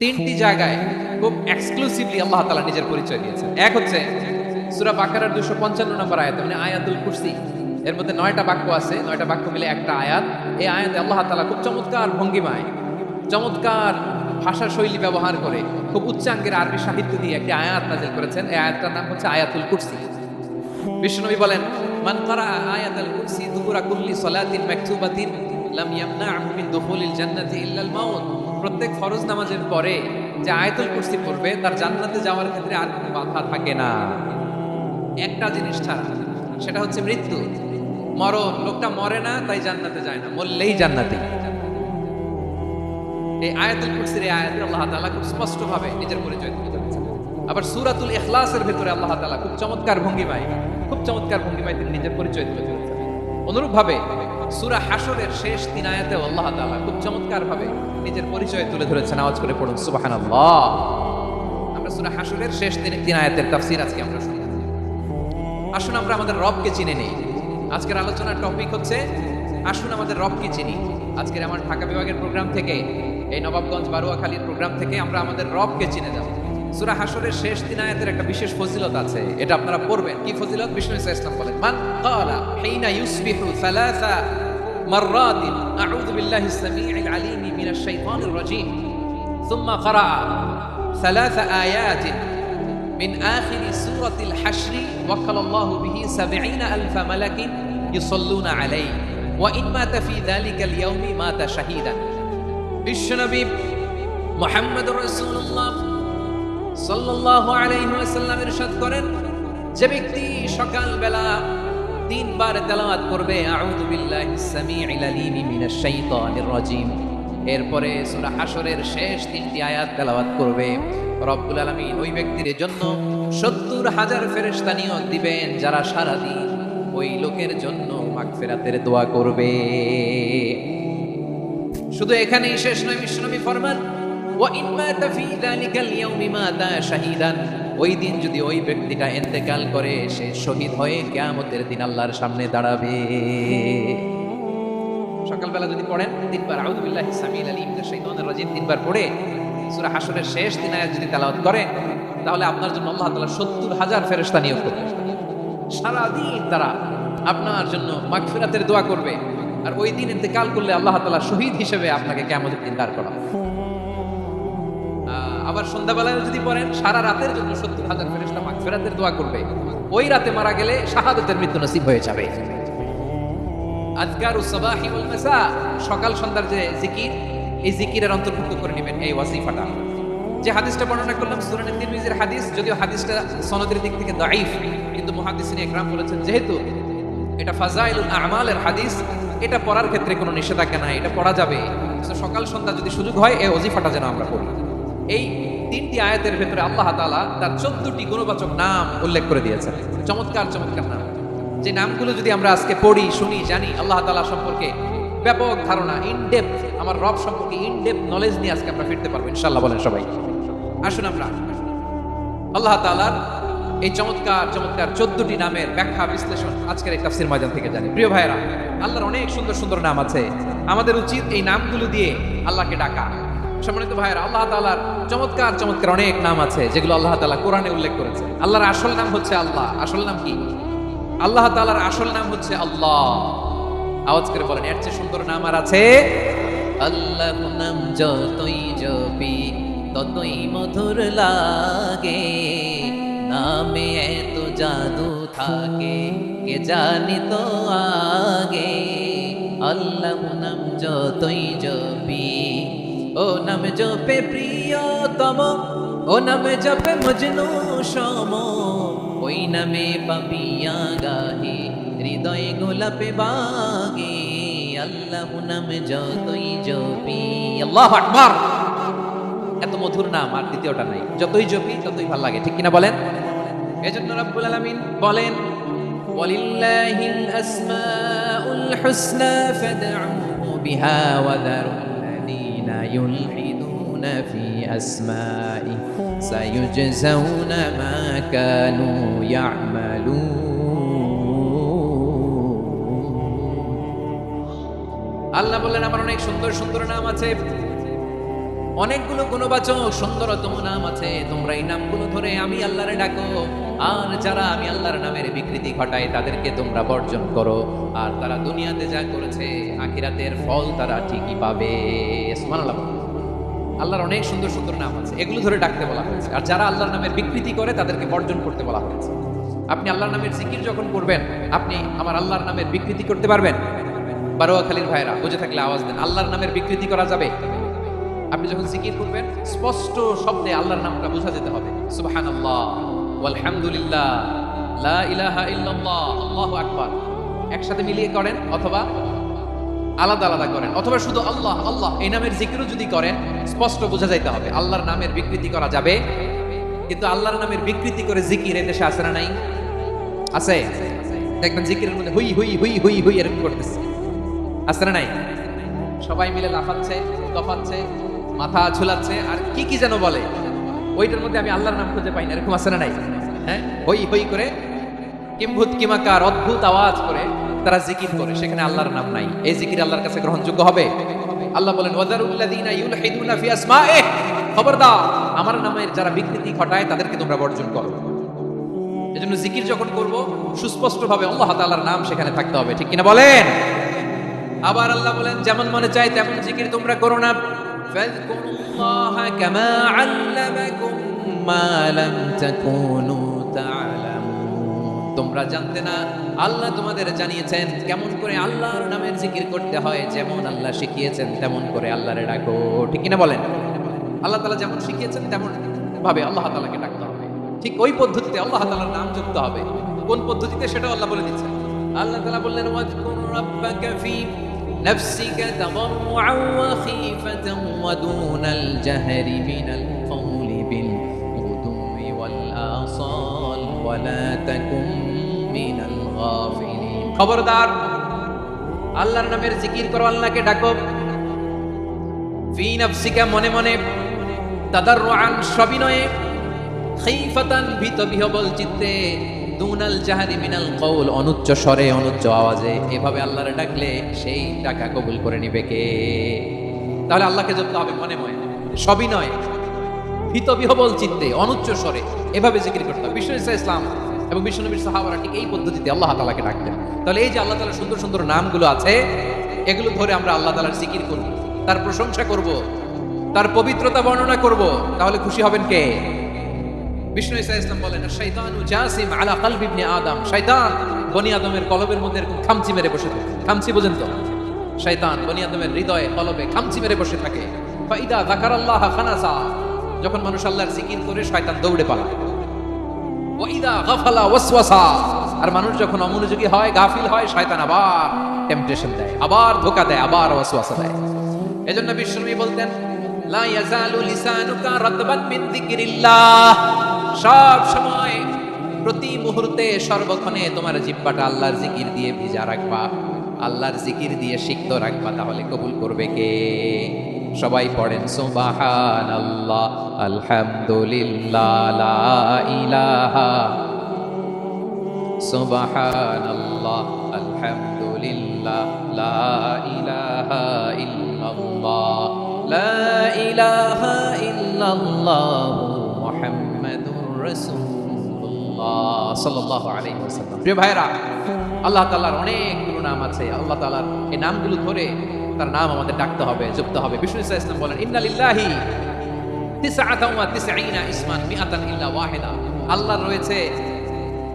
তিনটি জায়গায় খুব এক্সক্লুসিভলি আল্লাহ তাআলা নিজের পরিচয় দিয়েছেন। এক হচ্ছে সূরা বাকারার 255 নম্বর আয়াত, মানে আয়াতুল কুরসি। এর মধ্যে 9টা বাক্য আছে, 9টা বাক্য মিলে একটা আয়াত। এই আয়াতে আল্লাহ তাআলা খুব চমৎকার ভঙ্গিমায়, চমৎকার ভাষা শৈলী ব্যবহার করে, খুব উচ্চাঙ্গের আরবি সাহিত্য দিয়ে একটি আয়াত নাযিল করেছেন। এই আয়াতটার নাম হচ্ছে আয়াতুল কুরসি। বিশ্বনবী বলেন, মান ক্বারা আয়াতুল কুরসি দুবুরা কুল্লি সালাতিন মাকতুবাতিন লাম ইয়ামনাহু মিন দুখুলিল জান্নাতি ইল্লাল মাউত। প্রত্যেক ফরজ নামাজের পরে যে আয়াতুল কুরসি পড়বে তার জান্নাতে যাওয়ার ক্ষেত্রে আর কোনো বাধা থাকে না, একটা জিনিস ছাড়া, সেটা হচ্ছে মৃত্যু, মরণ। লোকটা মরে না তাই জান্নাতে যায় না, মরলেই জান্নাতে। এই আয়াতুল কুরসির এই আয়াতে আল্লাহ তাআলা খুব স্পষ্টভাবে নিজের পরিচয় তুলে ধরেছেন। আবার সূরাতুল ইখলাসের ভিতরে আল্লাহ তাআলা খুব চমৎকার ভঙ্গিমায় তিনি নিজের পরিচয় তুলে ধরেছেন। অনুরূপভাবে সূরা হাশরের শেষ 3 আয়াতেও আল্লাহ তাআলা খুব চমৎকারভাবে নিজের পরিচয় তুলে ধরেছেন। আওয়াজ করে পড়ুন সুবহানাল্লাহ। আমরা সূরা হাশরের শেষ 3 আয়াতের তাফসীর আজকে আমরা শুনব। আসুন আমরা আমাদের রবকে চিনে নেই। আজকের আলোচনার টপিক হচ্ছে আসুন আমাদের রবকে চিনি। আজকের আমার ঢাকা বিভাগের প্রোগ্রাম থেকে, এই নবাবগঞ্জ বারুয়াখালীর প্রোগ্রাম থেকে আমরা আমাদের রবকে চিনে যাব। সূরা হাশরের শেষ 3 আয়াতের একটা বিশেষ ফজিলত আছে, এটা আপনারা পড়বেন। কি ফজিলত? বিষ্ণু ইসা ইসলাম বলেন, মান ক্বালা হিনা ইউসবিহু সালাসা মাররাতিন আউযু বিল্লাহিস সামিউল আলীম মিনাশ শাইতানির রাজীম সুম্মা ক্বারা সালাসা আয়াতিন মিন আখিরি সূরাতিল হাশর ওয়াক্কালাল্লাহু বিহি ৭০,০০০ মালাকিন ইউসাল্লুনা আলাইহি ওয়া ইন মাতা ফি যালিকাল ইয়াউমি মাতা শাহীদান। বিশ্বনবী মুহাম্মদুর রাসূলুল্লাহ সাল্লাল্লাহু আলাইহি ওয়াসাল্লাম ইরশাদ করেন, যে ব্যক্তি সকালবেলা 3 বার তেলাওয়াত করবে আউযু বিল্লাহিস সামিউল আলীম মিনাশ শাইতানির রাজীম, এরপরে সূরা হাশরের শেষ 3টি আয়াত তেলাওয়াত করবে, রব্বুল আলামিন ওই ব্যক্তির জন্য ৭০,০০০ ফেরেশতা নিয়োগ দিবেন যারা সারা দিন ওই লোকের জন্য মাগফিরাতের দোয়া করবে। শুধু এখানেই শেষ নয়, বিশ্বনবী ফরমান, ওয়া ইন মাতা ফি যালিকাল ইয়াউমি মাতা শাহীদান, ওই দিন যদি ওই ব্যক্তিটা ইন্তেকাল করে সে শহীদ হয়ে কিয়ামতের দিন আল্লাহর সামনে দাঁড়াবে। সকালবেলা যদি পড়েন 3 বার আউযু বিল্লাহিস সামিউল আলীম মিনাশ শাইতানির রাজীম 3 বার পড়ে সূরা হাশরের শেষ 3 আয়াত যদি তেলাওয়াত করেন, তাহলে আপনার জন্য আল্লাহ তাআলা ৭০,০০০ ফেরেশতা নিয়োগ করবেন। সারা দিন তারা আপনার জন্য মাগফিরাতের দোয়া করবে। আর ওই দিন ইন্তেকাল করলে আল্লাহ তাআলা শহীদ হিসেবে আপনাকে কিয়ামতের দিন দাঁড় করাবে। আবার সন্ধ্যাবেলায় যদি পড়েন, সারা রাতের জন্য ৭০,০০০ ফেরেশতা মাগফিরাতের দোয়া করবে। ওই রাতে মারা গেলে শাহাদাতের মৃত্যু নসিব হয়ে যাবে। আযকারুস সাবাহি ওয়াল মাসা, সকাল সন্ধ্যার যে জিকির, এই জিকিরের অন্তর্ভুক্ত করে নেবেন এই ওয়াজিফাটা। যে হাদিসটা বর্ণনা করলাম সূরা তিরমিজির হাদিস, যদিও হাদিসটা সনদের দিক থেকে দাঈফ, কিন্তু মুহাদ্দিসিন ইকরাম বলেছেন যেহেতু এটা ফাজাইলুল আমালের হাদিস, এটা পড়ার ক্ষেত্রে কোনো নিষেধাজ্ঞা নাই, এটা পড়া যাবে। সকাল সন্ধ্যা যদি সুযোগ হয় এই ওয়াজিফাটা যেন আমরা পড়ি। এই 3টি আয়াতের ভেতরে আল্লাহ তাআলা তার 14টি গুণবাচক নাম উল্লেখ করে দিয়েছেন। চমৎকার চমৎকার নাম, যে নামগুলো যদি আমরা আজকে পড়ি, শুনি, জানি, আল্লাহ তাআলা সম্পর্কে ব্যাপক ধারণা, ইনডেপথ, আমার রব সম্পর্কে ইনডেপথ নলেজ নিয়ে আজকে আমরা ফিরতে পারবো ইনশাআল্লাহ। বলেন সবাই, আসুন আমরা আল্লাহ তাআলার এই চমৎকার চমৎকার 14টি নামের ব্যাখ্যা বিশ্লেষণ আজকের এই তাফসীর ময়দান থেকে জানি। প্রিয় ভাইরা, আল্লাহর অনেক সুন্দর সুন্দর নাম আছে, আমাদের উচিত এই নামগুলো দিয়ে আল্লাহকে ডাকা। সম্মানিত ভাইরা, আল্লাহ তাআলার চমৎকার চমৎকার অনেক নাম আছে যেগুলো আল্লাহ তাআলা কোরআনে উল্লেখ করেছে। আল্লাহর আসল নাম হচ্ছে আল্লাহ। আসল নাম কি? আল্লাহ তাআলার আসল নাম হচ্ছে আল্লাহ। আওয়াজ করে বলেন, এর চেয়ে সুন্দর নাম আর আছে? আল্লাহ নাম যতই জপি ততই মধুর লাগে, নামে এত জাদু থাকে কে জানি তো আগে। আল্লাহ নাম যতই জপি, ও নাম জপে প্রিয়তম, ও নাম জপে মজনু সম, ওই নামে পাপিয়া গাহে হৃদয়ে গোলাপে বাগে। আল্লাহ নাম যতই জপি, আল্লাহু আকবার, এত মধুর নাম আর দ্বিতীয়টা নাই। যতই জপি ততই ভালো লাগে, ঠিক কিনা বলেন? এজন্য রব্বুল আলামিন বলেন, ওয়ালিল্লাহিল আসমাউল হুসনা ফাদউহু বিহা ওয়া যারুল্লাযীনা ইউলহিদুনা ফি আসমাই সায়ুজজাউনা মা কানু ইয়ামালুন। আল্লাহ বললেন, আমার অনেক সুন্দর সুন্দর নাম আছে, অনেকগুলো গুণবাচক সুন্দরতম নাম আছে, তোমরা এই নামগুলো ধরে আমি আল্লাহরে ডাকো। আর যারা আমি আল্লাহর নামের বিকৃতি ঘটায় তাদেরকে তোমরা বর্জন করো। আর তারা দুনিয়াতে যা করেছে আখিরাতের ফল তারা ঠিকই পাবে। সুবহানাল্লাহ। আল্লাহর অনেক সুন্দর সুন্দর নাম আছে, এগুলো ধরে ডাকতে বলা হয়েছে। আর যারা আল্লাহর নামের বিকৃতি করে তাদেরকে বর্জন করতে বলা হয়েছে। আপনি আল্লাহর নামের জিকির যখন করবেন, আপনি আমার আল্লাহর নামের বিকৃতি করতে পারবেন? বারোয়াখালীর ভাইরা বুঝে থাকলে আওয়াজ দেন। আল্লাহর নামের বিকৃতি করা যাবে? আপনি যখন জিকির করবেন স্পষ্ট শব্দে আল্লাহর নামটা বোঝা যেতে হবে। সুবহানাল্লাহ, আলহামদুলিল্লাহ, লা ইলাহা ইল্লাল্লাহ, আল্লাহু আকবার। একসাথে মিলিয়ে করেন অথবা আলাদা আলাদা করেন, অথবা শুধু আল্লাহ আল্লাহ এই নামের জিকিরও যদি করেন স্পষ্ট বোঝা যাইতে হবে। আল্লাহর নামের বিকৃতি করা যাবে, কিন্তু আল্লাহর নামের বিকৃতি করে জিকির এদেশে আছে না নাই? আছে। দেখবেন জিকিরের মধ্যে হুই হুই হুই হুই হুই এরকম করতেছে, আছে না নাই? সবাই মিলে লাফাচ্ছে, দফাচ্ছে, মাথা ঝুলাচ্ছে, আর কি কি যেন বলে, ওইটার মধ্যে আমি আল্লাহর নাম খুঁজে পাই না, এরকম আছে না নাই? হ্যাঁ, হই হই করে কিম্ভূত কিমাকার অদ্ভুত আওয়াজ করে তারা জিকির করে, সেখানে আল্লাহর নাম নাই। এই জিকির আল্লাহর কাছে গ্রহণযোগ্য হবে? আল্লাহ বলেন ওয়াযারুল্লাযীনা ইউলহিদুনা ফি আসমাইহি, খবরদার আমার নামের যারা বিকৃতি ঘটায় তাদেরকে তোমরা বর্জন করো। এজন্য জিকির যখন করব সুস্পষ্ট ভাবে আল্লাহ তাআলার নাম সেখানে থাকতে হবে, ঠিক কিনা বলেন? আবার আল্লাহ বলেন যেমন মনে চায় তেমন জিকির তোমরা করো না। ফাযকুরুল্লাহা কামা আল্লামাকুম মা লাম তাকুনু তা'লামুন। তোমরা জানতে না, আল্লাহ তোমাদের জানিয়েছেন কেমন করে আল্লাহর নামের জিকির করতে হয়। যেমন আল্লাহ শিখিয়েছেন তেমন করে আল্লাহরে ডাকো, ঠিক কিনা বলেন? আল্লাহ তাআলা যেমন শিখিয়েছেন তেমন ভাবে আল্লাহ তাআলাকে ডাকতে হবে, ঠিক ওই পদ্ধতিতে আল্লাহ তাআলার নাম যুক্ত হবে। কোন পদ্ধতিতে সেটাও আল্লাহ বলে দিচ্ছেন। আল্লাহ তাআলা বললেন ওয়াজকুর রাব্বাকা ফি নাফসিকা তাদাররুআন ওয়া খীফাতান ওয়া দুনাল জাহরি মিনাল কওলি বিল গুদুই ওয়াল আসাল ওয়া লা তাকুম মিনাল গাফিলিন। খবরদার আল্লাহর নামের জিকির করো, আল্লাহকে ডাকো। ফি নাফসিকা মনে মনে, তাদাররুআন সবিনয়ে, খীফাতান ভীত বিহবল চিত্তে, দুনাল জাহরি মিনাল কওল অনুচ্চ স্বরে অনুচ্চ আওয়াজে। এভাবে আল্লাহরে ডাকলে সেই ডাকা কবুল করে নিবে কে? তাহলে আল্লাহকে জপতে হবে মনে মনে, সবিনয়, ভীত বিহবল চিত্তে, অনুচ্চ স্বরে, এভাবে জিকির করতে হবে। বিষ্ণু ইসলাম এবং বিশ্বনবীর সাহাবারা ঠিক এই পদ্ধতিতে আল্লাহ তাআলাকে ডাকতেন। তাহলে এই যে আল্লাহ তাআলার সুন্দর সুন্দর নামগুলো আছে, এগুলো ধরে আমরা আল্লাহ তাআলার জিকির করব, তার প্রশংসা করব, তার পবিত্রতা বর্ণনা করব, তাহলে খুশি হবেন কে? বিষ্ণু ইসলাম বলেন শাইতানু জাসিম আলা কলবি ইবনে আদম। শয়তান বনি আদমের কলবের মধ্যে এরকম খামচি মেরে বসে থাকে। খামচি বোঝেন তো? শয়তান বনি আদমের হৃদয়ে কলবে খামচি মেরে বসে থাকে। ফাইদা যাকারাল্লাহ খানাসা, যখন মানুষ আল্লাহর জিকির করে শয়তান দৌড়ে পালায়। ওয়া ইদা গাফালা ওয়াসওয়াসা, আর মানুষ যখন অমনোযোগী হয়, গাফিল হয়, শয়তান আবার টেম্পটেশন দেয়, আবার ধোঁকা দেয়, আবার ওয়াসওয়াসা দেয়। এজন্য বিশ্বনবী বলতেন লা ইয়াজালু লিসানুকা রাতবান মিন যিকরিল্লাহ, সব সময় প্রতি মুহূর্তে সর্বক্ষণে তোমার জিহ্বাটা আল্লাহর জিকির দিয়ে ভিজা রাখবা, আল্লাহর জিকির দিয়ে সিক্ত রাখবা, তাহলে কবুল করবে কে? সবাই পড়েন সুবহানাল্লাহ, আলহামদুলিল্লাহ, লা ইলাহা, সুবহানাল্লাহ, আলহামদুলিল্লাহ, লা ইলাহা ইল্লাল্লাহ, লা ইলাহা ইল্লাল্লাহ, মুহাম্মাদুর রাসূলুল্লাহ সাল্লাল্লাহু আলাইহি ওয়াসাল্লাম। প্রিয় ভাইরা, আল্লাহ তাআলার অনেকগুলো নাম আছে। আল্লাহ তাআলার এই নামগুলো ধরে তার নাম আমাদের ডাকতে হবে, জপতে হবে। বিষ্ণু ইসলাম বলেন ইন্না লিল্লাহি 99 ইসমান মিআতান ইল্লা ওয়াহিদা। আল্লাহর রয়েছে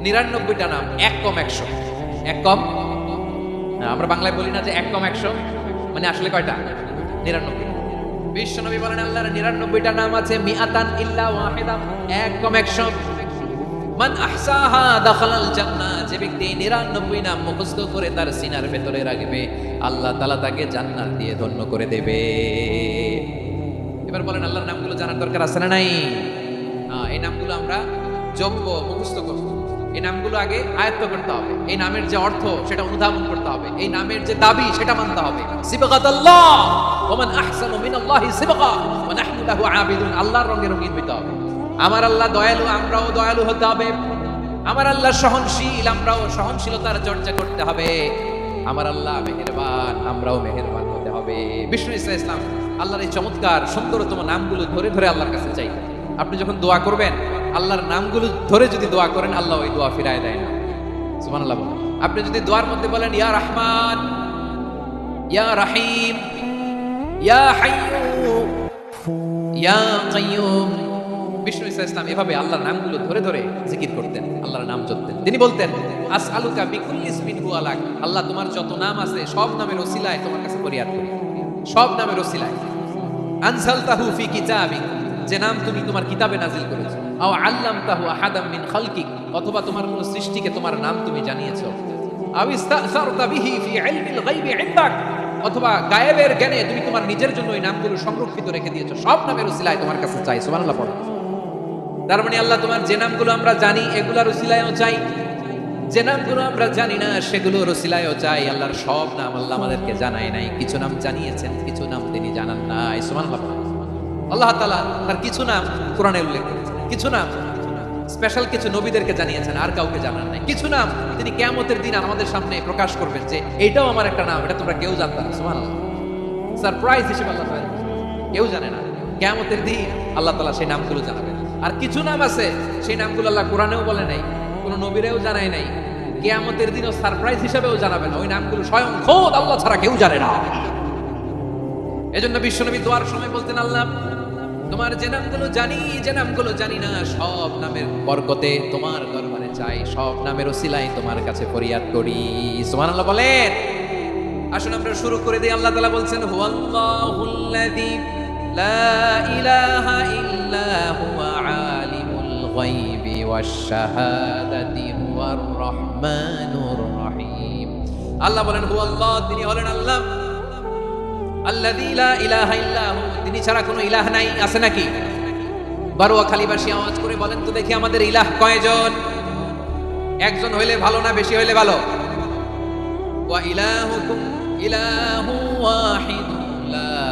99টা নাম, এক কম 100। এক কম, আমরা বাংলায় বলি না যে এক কম 100, মানে আসলে কয়টা? 99। বিশ্বনবী বলেন আল্লাহর 99টা নাম আছে, মিআতান ইল্লা ওয়াহিদা, এক কম 100। মান আহসাহা দাখালাল জান্নাহ, যে ব্যক্তি 99 নাম মুখস্থ করে তার সিনার ভেতরে রাখবে, আল্লাহ তাআলা তাকে জান্নাত দিয়ে ধন্য করে দেবে। এবার বলেন আল্লাহর নামগুলো জানার দরকার আছে না নাই? এই নামগুলো আমরা জপবো, মুখস্থ করব। এই নামগুলো আগে আয়ত্ত করতে হবে। এই নামের যে অর্থ সেটা অনুধাবন করতে হবে। এই নামের যে দাবি সেটা মানতে হবে। সিবগাতাল্লাহ ওয়া মান আহসানু মিনাল্লাহি সিবগা ওয়া নাহনু লাহু আবিদুন। আল্লাহর রঙে রঙিন হতে হবে। আমার আল্লাহ দয়ালু, আমরাও দয়ালু হতে হবে। আমার আল্লাহ সহনশীল, আমরাও সহনশীলতার চর্চা করতে হবে। আমার আল্লাহ মেহেরবান, আমরাও মেহেরবান হতে হবে। হবে। বিষ্ণু ইসা ইসলাম আল্লাহর এই চমৎকার সুন্দরতম নামগুলো ধরে ধরে আল্লাহর কাছে চাই। আপনি যখন দোয়া করবেন, আল্লাহর নামগুলো ধরে যদি দোয়া করেন, আল্লাহ ওই দোয়া ফিরায় দেয় না। সুবহানাল্লাহ। আপনি যদি দোয়ার মধ্যে বলেন ইয়া রহমান, ইয়া রহিম, ইয়া হাইয়্যু, ইয়া কাইয়্যুম, বিষ্ণু ইসা ইসলাম এভাবে আল্লাহর নামগুলো ধরে ধরে জিকির করতেন, আল্লাহর নাম জপতেন। তিনি বলতেন আসআলুকা বিকুল্লি ইসমিন হুয়া লাক, আল্লাহ তোমার যত নাম আছে সব নামের ওসিলায় তোমার কাছে ফরিয়াদ করি, সব নামের ওসিলায়। আনজালতাহু ফি কিতাবিক, যে নাম তুমি তোমার কিতাবে নাজিল করেছো। আও আল্লামতাহু আহাদাম মিন খালকিক, অথবা তোমার কোন সৃষ্টিকে তোমার নাম তুমি জানিয়েছো। আও ইস্তাসারতা বিহি ফি ইলমিল গায়বি ইনদাক, অথবা গায়েবের জ্ঞানে তুমি তোমার নিজের জন্য এই নামগুলো সংরক্ষিত রেখে দিয়েছো। সব নামের ওসিলায় তোমার কাছে চাই। সুবহানাল্লাহ পড়ো। তার মানে আল্লাহ তোমার যে নামগুলো আমরা জানি এগুলোর ওসিলায়ও চাই, যে নামগুলো আমরা জানি না সেগুলোর ওসিলায়ও চাই। আল্লাহর সব নাম আল্লাহ আমাদেরকে জানায় নাই, কিছু নাম জানিয়েছেন, কিছু নাম তিনি জানান নাই। সুবহানাল্লাহ। আল্লাহ তাআলা তার কিছু নাম কোরআনে উল্লেখ করেছেন, কিছু নাম স্পেশাল কিছু নবীদেরকে জানিয়েছেন, আর কাউকে জানান নাই। কিছু নাম তিনি কিয়ামতের দিন আমাদের সামনে প্রকাশ করবেন যে এইটাও আমার একটা নাম, এটা তোমরা কেউ জানতে না। সুবহানাল্লাহ। সারপ্রাইজ হিসেবে আল্লাহ তাআলা, কেউ জানে না। কিয়ামতের দিন আল্লাহ তাআলা সেই নামগুলো জানাবেন। আর কিছু নাম আছে সেই নামগুলো আল্লাহ কোরআনেও বলে নাই, কোন নবীরেও জানায় নাই, কিয়ামতের দিনও সারপ্রাইজ হিসেবেও জানাবেন। ওই নামগুলো স্বয়ং খোদ আল্লাহ ছাড়া কেউ জানে না। এজন্য বিশ্বনবী দোয়ার সময় বলতেন আল্লাহ তোমার যে নামগুলো জানি, যে নামগুলো জানি না, সব নামের বরকতে তোমার দরবারে চাই, সব নামের ওসিলায় তোমার কাছে ফরিয়াদ করি। সুবহানাল্লাহ বলেন। আসুন আমরা শুরু করে দিই। আল্লাহ তাআলা বলছেন হুয়াল্লাহুল্লাযী লা ইলাহা ইল্লা হুয়া আলিমুল গায়বি ওয়াশ শাহাদাতি হুয়ার রহমানুর রহিম। আল্লাহ বলেন হুয়াল্লাহ, তিনি হলেন আল্লাহ, আল্লাযী লা ইলাহা ইল্লা হু, তিনি ছাড়া কোনো ইলাহ নাই। আছে নাকি? বারোয়াখালীবাসী আওয়াজ করে বলেন তো দেখি আমাদের ইলাহ কয়জন? একজন হইলে ভালো না বেশি হইলে ভালো? ওয়া ইলাহুকুম ইলাহু ওয়াহিদুন লা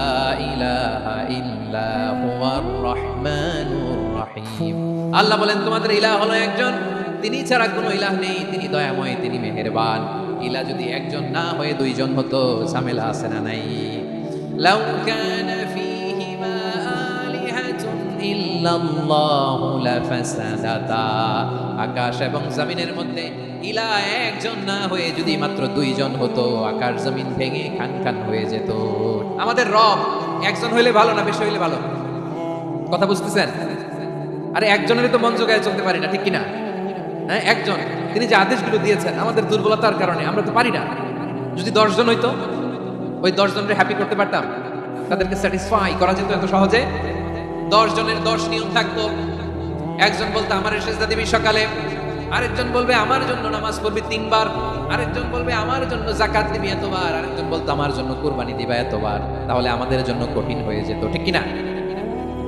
ইলাহা ইল্লা হুয়ার রহমানুর রহিম। আল্লাহ বলেন তোমাদের ইলাহ হলো একজন, তিনি ছাড়া কোনো ইলাহ নেই, তিনি দয়াময়, তিনি মেহেরবান। ইলাহ যদি একজন না হয়ে দুইজন হতো, ঝামেলা আছে না নাই? লাউ কানা ফীহিমা আলিহাতুন ইল্লাল্লাহু লাফাসাদাতা, আকাশ এবং জমিনের মধ্যে ইলাহ একজন না হয়ে যদি মাত্র দুইজন হতো, আকাশ জমিন ভেঙে খান খান হয়ে যেত। আমাদের রব একজন হইলে ভালো না বেশি হইলে ভালো? কথা বুঝতেছেন? আরে একজনেরই তো মন জোগায় চলতে পারি না, ঠিক কিনা? হ্যাঁ, একজন, তিনি যে আদেশগুলো দিয়েছেন আমাদের দুর্বলতার কারণে আমরা তো পারি না। যদি 10 জন হইতো, ওই 10 জনের হ্যাপি করতে পারতাম, তাদেরকে স্যাটিসফাই করা যেত এত সহজে। 10 জনের 10 নিয়ম থাকতো। একজন বলতো আমার সেজদা দিবি সকালে, আরেকজন বলবে আমার জন্য নামাজ পড়বি 3 বার, আরেকজন বলবে আমার জন্য যাকাত দিবি এতবার, আরেকজন বলতো আমার জন্য কুরবানি দিবা এতবার। তাহলে আমাদের জন্য কঠিন হয়ে যেত, ঠিক কিনা?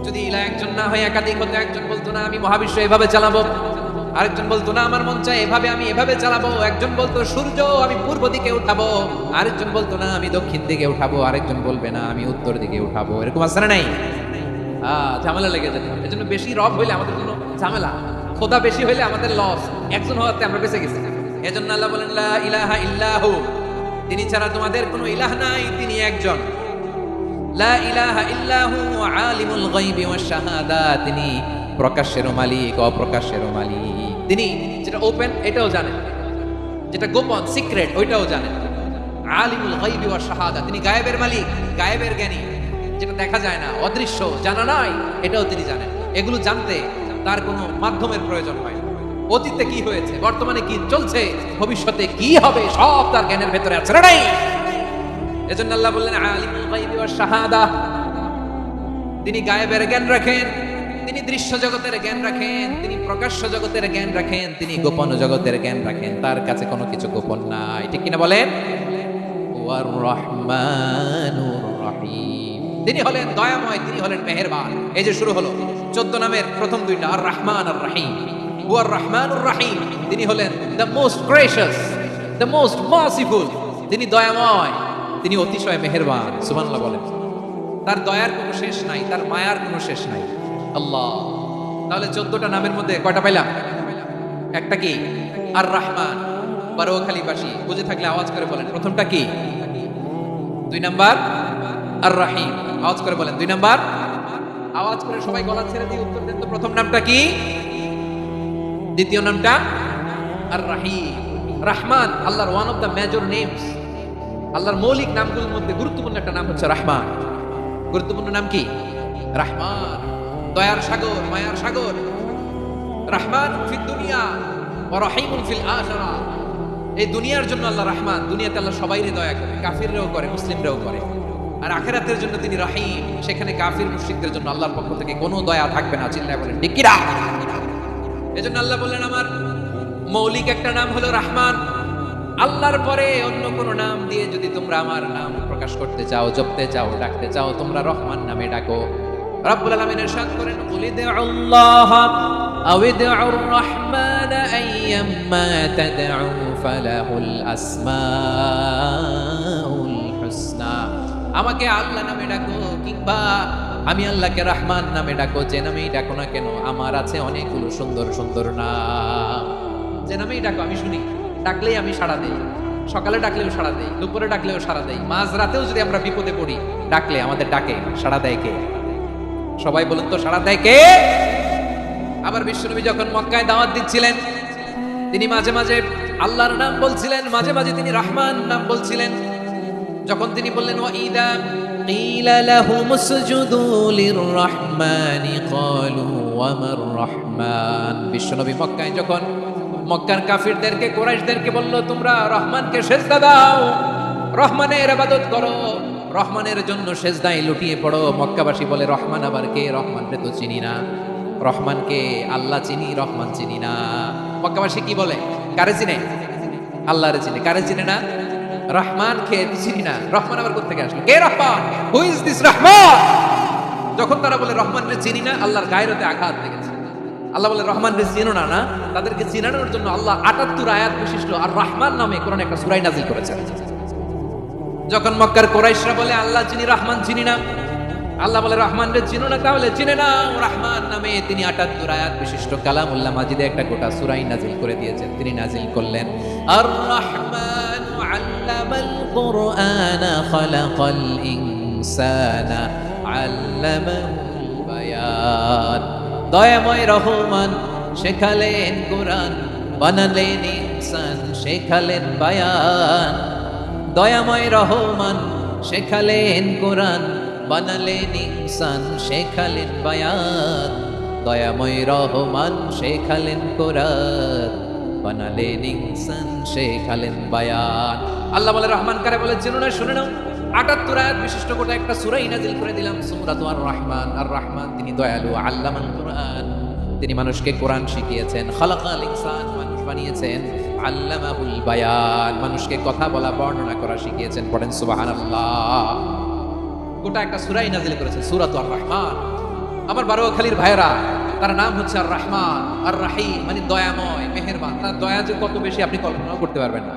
যদি ইলা একজন না হয়ে একাধিক হতো, একজন বলতো না আমি মহাবিশ্ব এভাবে চালাবো, আরেকজন বলতো না আমার মন চায় এভাবে, আমি এভাবে চালাবো, একজন বলতো সূর্য আমি পূর্ব দিকে উঠাবো, আরেকজন বলতো না আমি দক্ষিণ দিকে উঠাবো, আরেকজন বলবে না আমি উত্তর দিকে উঠাবো। এরকম আছে না নাই? ঝামেলা লেগে যেত। এজন্য বেশি রব হইলে আমাদের জন্য ঝামেলা, খোদা বেশি হইলে আমাদের লস। একজন হওয়াতে আমরা বেঁচে গেছি। এজন্য আল্লাহ বলেন লা ইলাহা ইল্লাহু, তিনি ছাড়া তোমাদের কোনো ইলাহ নাই, তিনি একজন। লা ইলাহা ইল্লাহু আলিমুল গায়বি ওয়াশ শাহাদা, তিনি প্রকাশেরও মালিক অপ্রকাশেরও মালিক। তিনি যেটা ওপেন এটাও জানেন, যেটা গোপন সিক্রেট ওইটাও জানেন। আলিমুল গায়বি ওয়াশ শাহাদা, তিনি গায়েবের মালিক, গায়েবের জ্ঞানী, যেটা দেখা যায় না, অদৃশ্য, জানা নাই, এটাও তিনি জানেন। এগুলো জানতে তার কোনো মাধ্যমের প্রয়োজন হয় না। অতীতে কি হয়েছে, বর্তমানে কি চলছে, ভবিষ্যতে কি হবে, সব তার জ্ঞানের ভেতরে আছে না নাই? এজন্য আল্লাহ বললেন আলিমুল গায়বি ওয়াশ শাহাদা, তিনি গায়েবের জ্ঞান রাখেন, তিনি দৃশ্য জগতের জ্ঞান রাখেন, তিনি প্রকাশ্য জগতের জ্ঞান রাখেন, তিনি গোপন জগতের জ্ঞান রাখেন। তার কাছে কোনো কিছু গোপন নাই, ঠিক কিনা বলেন? ওয়ার রহমানুর রহিম, তিনি হলেন দয়াময়, তিনি হলেন মেহেরবান। এই যে শুরু হলো 14 নামের প্রথম দুইটা, আর রহমান আর রহিম। ওয়ার রহমানুর রহিম, তিনি হলেন the most gracious, the most merciful, তিনি দয়াময়, তিনি অতিশয় মেহেরবান। সুবহানাল্লাহ বলেন। তার দয়ার কোনো শেষ নাই, তার মায়ার কোনো শেষ নাই। আল্লাহ, তাহলে 14টা নামের মধ্যে কয়টা পাইলাম? একটা কি? আর রহমান। বারোয়াখালীবাসী বুঝে থাকলে আওয়াজ করে বলেন প্রথমটা কি? 2 নাম্বার আর রাহিম। আওয়াজ করে বলেন 2 নাম্বার। আওয়াজ করে সবাই গলা ছেড়ে দিয়ে উত্তর দেন তো, প্রথম নামটা কি, দ্বিতীয় নামটা আর রাহিম। রহমান আল্লাহর one of the major names, আল্লাহর মৌলিক নামগুলোর মধ্যে গুরুত্বপূর্ণ একটা নাম হচ্ছে রহমান। গুরুত্বপূর্ণ নাম কি? রহমান, দয়ার সাগর, মায়ার সাগর। রহমান ফিদ দুনিয়া ওয়া রহিমুন ফিল আখিরা। এই দুনিয়ার জন্য আল্লাহ রহমান, দুনিয়াতে আল্লাহ সবাইরে দয়া করে, কাফিররাও করে, মুসলিমরাও করে। আর আখিরাতের জন্য তিনি রহিম, সেখানে কাফির মুশরিকদের জন্য আল্লাহর পক্ষ থেকে কোনো দয়া থাকবে না। চিল্লায় বলেন ঠিক কিনা? এজন্য আল্লাহ বললেন আমার মৌলিক একটা নাম হলো রহমান। আল্লাহর পরে অন্য কোন নাম দিয়ে যদি তোমরা আমার নাম প্রকাশ করতে চাও, জপতে চাও, ডাকতে চাও, তোমরা রহমান নামে ডাকো। রব্বুল আলামিন ইরশাদ করেন কুলিদুল্লাহ আও ইদউর রহমান আইয়াম্মা তাদউ ফালাহুল আসমাউল হুসনা। আমাকে আল্লাহ নামে ডাকো কিংবা আমি আল্লাহকে রহমান নামে ডাকো, যে নামেই ডাকো না কেন আমার আছে অনেকগুলো সুন্দর সুন্দর নাম। যে নামেই ডাকো আমি শুনি, ডাকলেই আমি সাড়া দেই। সকালে ডাকলেও সাড়া দেই, দুপুরে ডাকলেও সাড়া দেই, মাঝ রাতেও যদি আমরা বিপদে পড়ি ডাকলে আমাদের ডাকে সাড়া দেয় কে? সবাই বলুন তো, সাড়া দেয় কে? আবার বিশ্বনবী যখন মক্কায় দাওয়াত দিচ্ছিলেন তিনি মাঝে মাঝে আল্লাহর নাম বলছিলেন, মাঝে মাঝে তিনি রহমান নাম বলছিলেন। যখন তিনি বললেন ওয়াইদা কিলা লাহুম উসজুদু লিররহমানি ক্বালু ওয়া মার রহমান। বিশ্বনবী মক্কায় যখন মক্কার কাফিরদেরকে, কুরাইশদেরকে বলল তোমরা রহমানকে সিজদা দাও, রহমানের ইবাদত করো, রহমানের জন্য সিজদায় লুটিয়ে পড়ো। মক্কাবাসী বলে রহমান আবার কে? রহমানকে তো চিনি না। রহমানকে আল্লাহ চিনি, রহমান চিনি না। মক্কাবাসী কি বলে? কারে চিনে? আল্লাহরে চিনে। কারে চিনে না? রহমান কে চিনি না। রহমান আবার কোথা থেকে আসলো? কে Rahman? Who is this Rahman? যখন তারা বলে রহমানকে চিনি না, আল্লাহর গায়রতে আঘাত লেগেছে। আল্লাহ বলে রহমানকে চিনো না। না, তাদেরকে চিনানোর জন্য আল্লাহ 78 আয়াত বিশিষ্ট আর রহমান নামে কোরআনে একটা সূরা নাযিল করেছেন। যখন মক্কার কুরাইশরা বলে আল্লাহ চিনি, রহমান চিনি না, আল্লাহ বলে রহমানকে চিনো না, তাহলে চিনে নাও রহমান নামে। তিনি 78 আয়াত বিশিষ্ট কালামুল্লাহ মাজিদে একটা গোটা সূরা নাযিল করে দিয়েছেন। তিনি নাযিল করলেন আর রহমান আল্লামাল কুরআনা খালাকাল ইনসানা আল্লামাহুল বায়ান। দয়াময় রহমান শেখালেন কোরআন, বানালেন ইনসান, শেখালেন বায়ান। দয়াময় রহমান শেখালেন কোরআন, বানালেন ইনসান, শেখালেন বায়ান। দয়াময় রহমান শেখালেন কোরআন, বানালেন ইনসান, শেখালেন বায়ান। আল্লাহ বলে রহমান কারে বলে চিনো না? শুনে নাও, 78 আয়াত বিশিষ্ট গোটা একটা সূরা নাযিল করে দিলাম, সূরাত আর রহমান। আর রহমান তিনি দয়ালু, আল্লামাল কুরআন, তিনি মানুষকে কোরআন শিখিয়েছেন। খালাকাল ইনসান, মানুষ বানিয়েছেন। আল্লামাহুল বায়ান, মানুষকে কথা বলা, বর্ণনা করা শিখিয়েছেন। পড়েন সুবহানাল্লাহ। গোটা একটা সূরা নাযিল করেছেন, সূরাত আর রহমান। আমার বারোয়াখালীর ভাইরা, তার নাম হচ্ছে আর রহমান আর রাহিম, মানে দয়াময়, মেহেরবান। তার দয়া যে কত বেশি আপনি কল্পনাও করতে পারবেন না,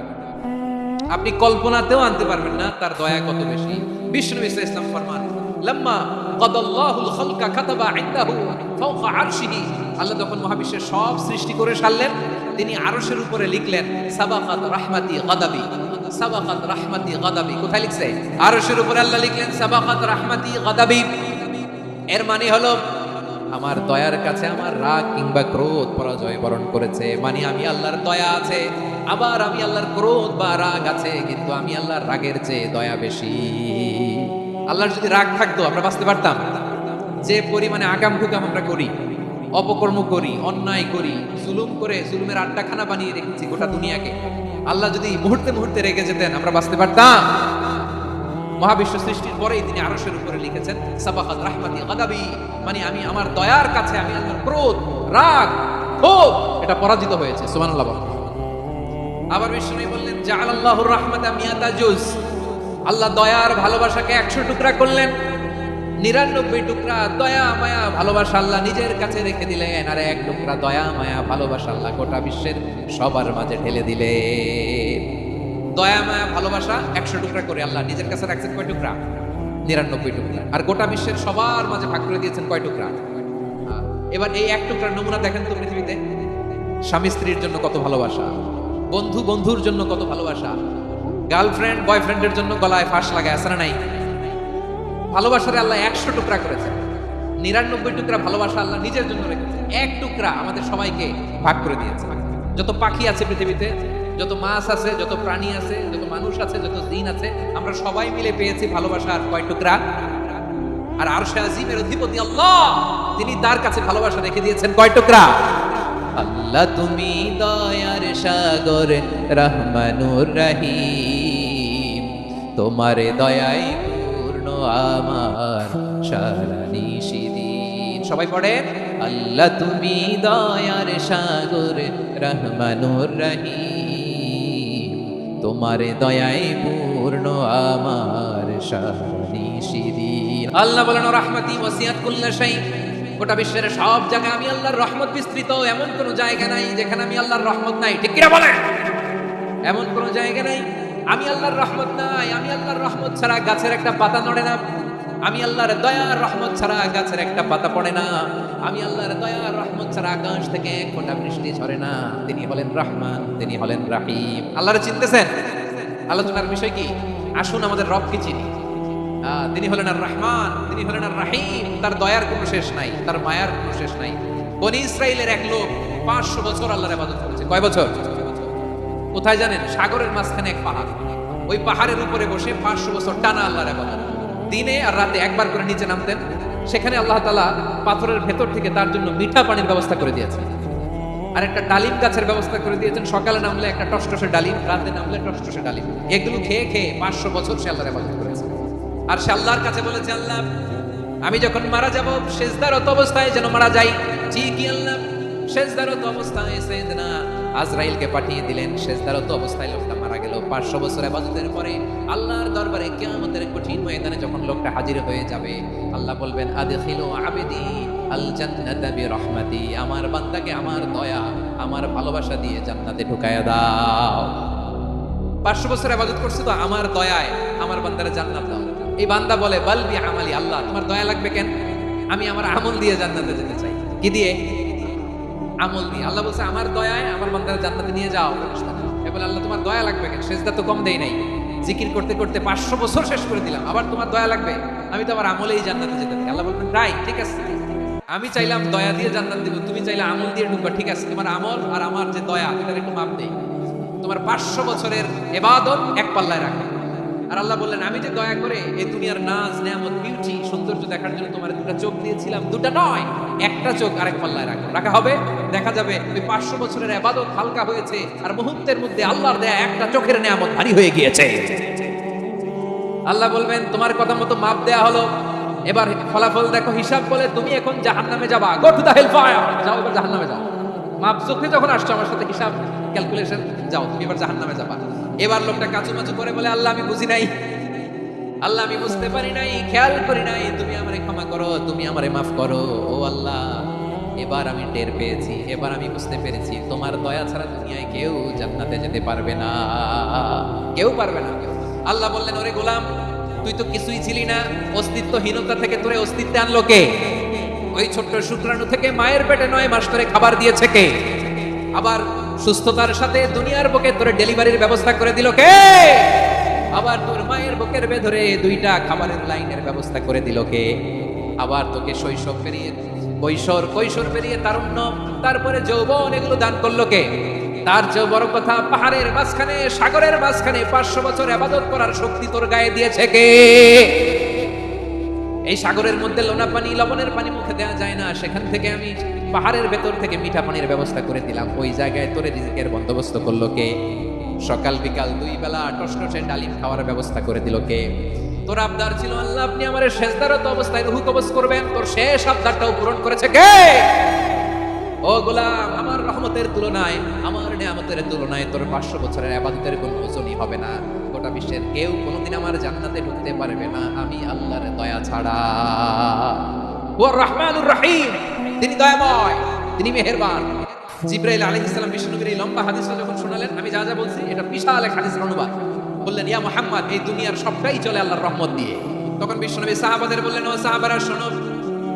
আপনি কল্পনাতেও আনতে পারবেন না তার দয়া কত বেশি। বিষ্ণু ইসলাম ফরমান লাম্মা কাদাল্লাহুল খালকা কাতাবা ইনদাহু ফাওকা আরশিহি। আল্লাহ যখন মহাবিশ্বের সব সৃষ্টি করে সারলেন, তিনি আরশের উপরে লিখলেন সাবাকাত রাহমাতি গাদাবি। সাবাকাত রাহমাতি গাদাবি কোথায় লিখছে? আরশের উপরে আল্লাহ লিখলেন সাবাকাত রাহমাতি গাদাবি। এর মানে হলো আমার দয়ার কাছে আমার রাগ কিংবা ক্রোধ পরাজয় বরণ করেছে। মানে আমি আল্লাহর দয়া আছে, আবার আমি আল্লাহর ক্রোধ বা রাগ আছে, কিন্তু আমি আল্লাহর রাগের চেয়ে দয়া বেশি। আল্লাহর যদি রাগ থাকতো আমরা বাঁচতে পারতাম? যে পরিমাণে আগাম হুকাম আমরা করি, অপকর্ম করি, অন্যায় করি, জুলুম করে জুলুমের আড্ডাখানা বানিয়ে রেখেছি গোটা দুনিয়াকে, আল্লাহ যদি মুহূর্তে মুহূর্তে রেগে যেতেন আমরা বাঁচতে পারতাম? মহাবিশ্ব সৃষ্টির পরেই তিনি আরশের উপরে লিখেছেন সাবাকাত রাহমাতি গাদাবি, মানে আমি আমার দয়ার কাছে আমি আল্লাহর ক্রোধ, রাগ, ক্ষোভ এটা পরাজিত হয়েছে। সুবহানাল্লাহ। আবার বিষ্ণু বললেন জাআলাল্লাহুর রাহমাতা মিয়াতা জুজ, আল্লাহ দয়ার ভালোবাসাকে 100 টুকরা করলেন, 99 টুকরা দয়া মায়া ভালোবাসা আল্লাহ নিজের কাছে রেখে দিলেন, আর 1 টুকরা দয়া মায়া ভালোবাসা আল্লাহ গোটা বিশ্বের সবার মাঝে ঢেলে দিলেন। দয়া মায়া ভালোবাসা 100 টুকরা করে আল্লাহ নিজের কাছে রাখছেন কয় টুকরা? 99 টুকরা। আর গোটা বিশ্বের সবার মাঝে ভাগ করে দিয়েছেন কয় টুকরা? এবার এই 1 টুকরার নমুনা দেখেন তো পৃথিবীতে। স্বামী স্ত্রীর জন্য কত ভালোবাসা, বন্ধু বন্ধুর জন্য কত ভালোবাসা, গার্লফ্রেন্ড বয়ফ্রেন্ডের জন্য গলায় ফাঁস লাগায় আছে না নাই? ভালোবাসারে আল্লাহ 100 টুকরা করেছেন, 99 টুকরা ভালোবাসা আল্লাহ নিজের জন্য রেখেছে, এক টুকরা আমাদের সবাইকে ভাগ করে দিয়েছে। যত পাখি আছে পৃথিবীতে, যত মাছ আছে, যত প্রাণী আছে, যত মানুষ আছে, যত জিন আছে, আমরা সবাই মিলে পেয়েছি ভালোবাসার কয় টুকরা? আর আরশে আজিমের অধিপতি আল্লাহ, তিনি তার কাছে ভালোবাসা রেখে দিয়েছেন কয় টুকরা? আল্লাহ তুমি দয়ার সাগর রহমানুর রহিম, তোমার দয়ায় পূর্ণ আমার সারা নিশিদিন। সবাই পড়েন, আল্লাহ তুমি দয়ার সাগর রহমানুর রহিম, তোমার দয়ায় পূর্ণ আমার সারা নিশিদিন। আল্লাহ বলেন রাহমাতি ওয়াসিআত কুল্লা শাই, গোটা বিশ্বের সব জায়গায় আমি আল্লাহর রহমত বিস্তৃত, এমন কোন জায়গা নাই যেখানে আমি আল্লাহর রহমত নাই। ঠিক কিনা বলেন? এমন কোন জায়গা নাই আমি আল্লাহর রহমত নাই। আমি আল্লাহর রহমত ছাড়া গাছের একটা পাতা নড়ে না, আমি আল্লাহর দয়ার রহমত ছাড়া গাছের একটা পাতা পড়ে না, আমি আল্লাহর দয়ার রহমত ছাড়া আকাশ থেকে এক ফোঁটা বৃষ্টি ঝরে না। তিনি হলেন রহমান, তিনি হলেন রাহিম। আল্লাহরে চিনতেছেন? আলোচনার বিষয় কি? আসুন আমাদের রবকে চিনি। তিনি হলেন আর রহমান, তিনি হলেন আর রাহিম। তার দয়ার কোনো শেষ নাই, তার মায়ার কোনো শেষ নাই। বনি ইসরাইলের এক লোক 500 বছর আল্লাহর ইবাদত করেছে। কয় বছর? কোথায় জানেন? সাগরের মাঝখানে এক পাহাড়, ওই পাহাড়ের উপরে বসে 500 বছর টানা আল্লাহর ইবাদত। দিনে আর রাতে একবার করে নিচে নামতেন। সেখানে আল্লাহ তাআলা পাথরের ভেতর থেকে তার জন্য মিঠা পানির ব্যবস্থা করে দিয়েছেন, আর একটা ডালিম গাছের ব্যবস্থা করে দিয়েছেন। সকালে নামলে একটা টসটসে ডালিম, রাতে নামলে টসটসে ডালিম। এগুলো খেয়ে খেয়ে 500 বছর সে আল্লাহর ইবাদত করেছে। আর সে আল্লাহর কাছে বলেছে, আল্লাহ আমি যখন মারা যাব সেজদারত অবস্থায় যেন মারা যাই। ঠিকই আল্লাহ সেজদারত অবস্থায় সাইয়েদনা আজরাইলকে পাঠিয়ে দিলেন। সেজদারত অবস্থায় লোকটা মারা গেল। 500 বছর ইবাদতের পরে আল্লাহর দরবারে কিয়ামতের কঠিন ময়দানে যখন লোকটা হাজির হয়ে যাবে, আল্লাহ বলবেন আদখিলু আবদি আল জান্নাতা বিরহমাতি, আমার বান্দাকে আমার দয়া, আমার ভালোবাসা দিয়ে জান্নাতে ঢুকায়া দাও। 500 বছর ইবাদত করছে তো আমার দয়ায় আমার বান্দারে জান্নাত দাও। এই বান্দা বলে বাল বি আমালি, আল্লাহ তোমার দয়া লাগবে কেন? আমি আমার আমল দিয়ে জান্নাতে যেতে চাই। কি দিয়ে? আমল দিয়ে। আল্লাহ বলছে আমার দয়ায় আমার বান্দারে জান্নাতে নিয়ে যাও। এবার আল্লাহ তোমার দয়া লাগবে কেন? সেজদা তো কম দেই নাই, জিকির করতে করতে 500 বছর শেষ করে দিলাম, আবার তোমার দয়া লাগবে? আমি তো আমার আমলেই জান্নাতে যেতে চাই। আল্লাহ বলবেন রাইট, ঠিক আছে, আমি চাইলাম দয়া দিয়ে জান্নাত দিব, তুমি চাইলে আমল দিয়ে ঢুকবা। ঠিক আছে, তোমার আমল আর আমার যে দয়া এটার একটু মাপ দেই। তোমার 500 বছরের ইবাদত এক পাল্লায় রাখো। আর আল্লাহ বললেন আমি যে দয়া করে এই দুনিয়ার নাজ নেয়ামত বিউটি সৌন্দর্য দেখার জন্য তোমার দুটা চোখ দিয়েছিলাম, দুটা নয় একটা চোখ আরেক পাল্লায় রাখো। রাখা হবে, দেখা যাবে ওই 500 বছরের ইবাদত হালকা হয়েছে আর মুহূর্তের মধ্যে আল্লাহর দেয়া একটা চোখের নেয়ামত ভারী হয়ে গিয়েছে। আল্লাহ বলবেন তোমার কথা মতো মাপ দেয়া হলো, এবার ফলাফল দেখো, হিসাব বলে তুমি এখন জাহান্নামে যাবা। Go to the hell fire, যাও এবার জাহান্নামে যাও। মাপ চোখে যখন আসছো আমার সাথে হিসাব ক্যালকুলেশন, যাও তুমি এবার জাহান্নামে যাবা। এবার লোকটা কাচুমাচু করে বলে আল্লাহ আমি বুঝি নাই, আল্লাহ আমি বুঝতে পারি নাই, খেয়াল করি নাই, তুমি আমারে ক্ষমা করো, তুমি আমারে মাফ করো। ও আল্লাহ এবার আমি টের পেয়েছি, এবার আমি বুঝতে পেরেছি তোমার দয়া ছাড়া দুনিয়ায় কেউ জান্নাতে যেতে পারবে না, কেউ পারবে না। আল্লাহ বললেন ওরে গোলাম তুই তো কিছুই ছিলি না, অস্তিত্বহীনতা থেকে তোরে অস্তিত্বে আনলো কে? ওই ছোট্ট শুক্রাণু থেকে মায়ের পেটে 9 মাস ধরে খাবার দিয়েছে কে? আবার সুস্থতার সাথে দুনিয়ার বুকে তোরে ডেলিভারির ব্যবস্থা করে দিল কে? আবার তোর মায়ের বুকের ভেতরে 2টা খাবারের লাইনের ব্যবস্থা করে দিল কে? আবার তোকে শৈশব পেরিয়ে কৈশোর পেরিয়ে তারুণ্য, তারপরে যৌবন, এগুলো দান করলো কে? তার চেয়েও বড় কথা, পাহাড়ের মাঝখানে সাগরের মাঝখানে 500 বছর ইবাদত করার শক্তি তোর গায়ে দিয়েছে কে? এই সাগরের মধ্যে লোনা পানি, লবণের পানি মুখে দেওয়া যায় না, সেখান থেকে আমি পাহাড়ের ভেতর থেকে মিঠা পানির ব্যবস্থা করে দিলাম। ওই জায়গায় তোরে রিজিকের বন্দোবস্ত করলো কে? সকাল বিকাল 2 বেলা টসটসে ডালিম খাওয়ার ব্যবস্থা করে দিল কে? তোর আবদার ছিল আল্লাহ আপনি আমারে সেজদারত অবস্থায় রুহু কবজ করবেন, তোর শেষ আবদারটাও পূরণ করেছে কে? ও গোলাম আমার রহমতের তুলনায়, আমার নিয়ামতের তুলনায় তোর 500 বছরের ইবাদতের কোনো ওজনই হবে না। গোটা বিশ্বের কেউ কোনোদিন আমার জান্নাতে ঢুকতে পারবে না আমি আল্লাহর দয়া ছাড়া। ও রহমানুর রহিম, তিনি দয়াময়, তিনি মেহেরবান। জিবরাইল আলাইহিস সালাম বিষ্ণুনবীর এই লম্বা হাদিসটা যখন শোনালেন, আমি যা যা বলছি এটা বিশাল এক হাদিসের অনুবাদ, বললেন ইয়া মুহাম্মদ এই দুনিয়ার সবটাই চলে আল্লাহর রহমত দিয়ে। তখন বিষ্ণুনবী সাহাবাদের বললেন ও সাহাবারা শোনো,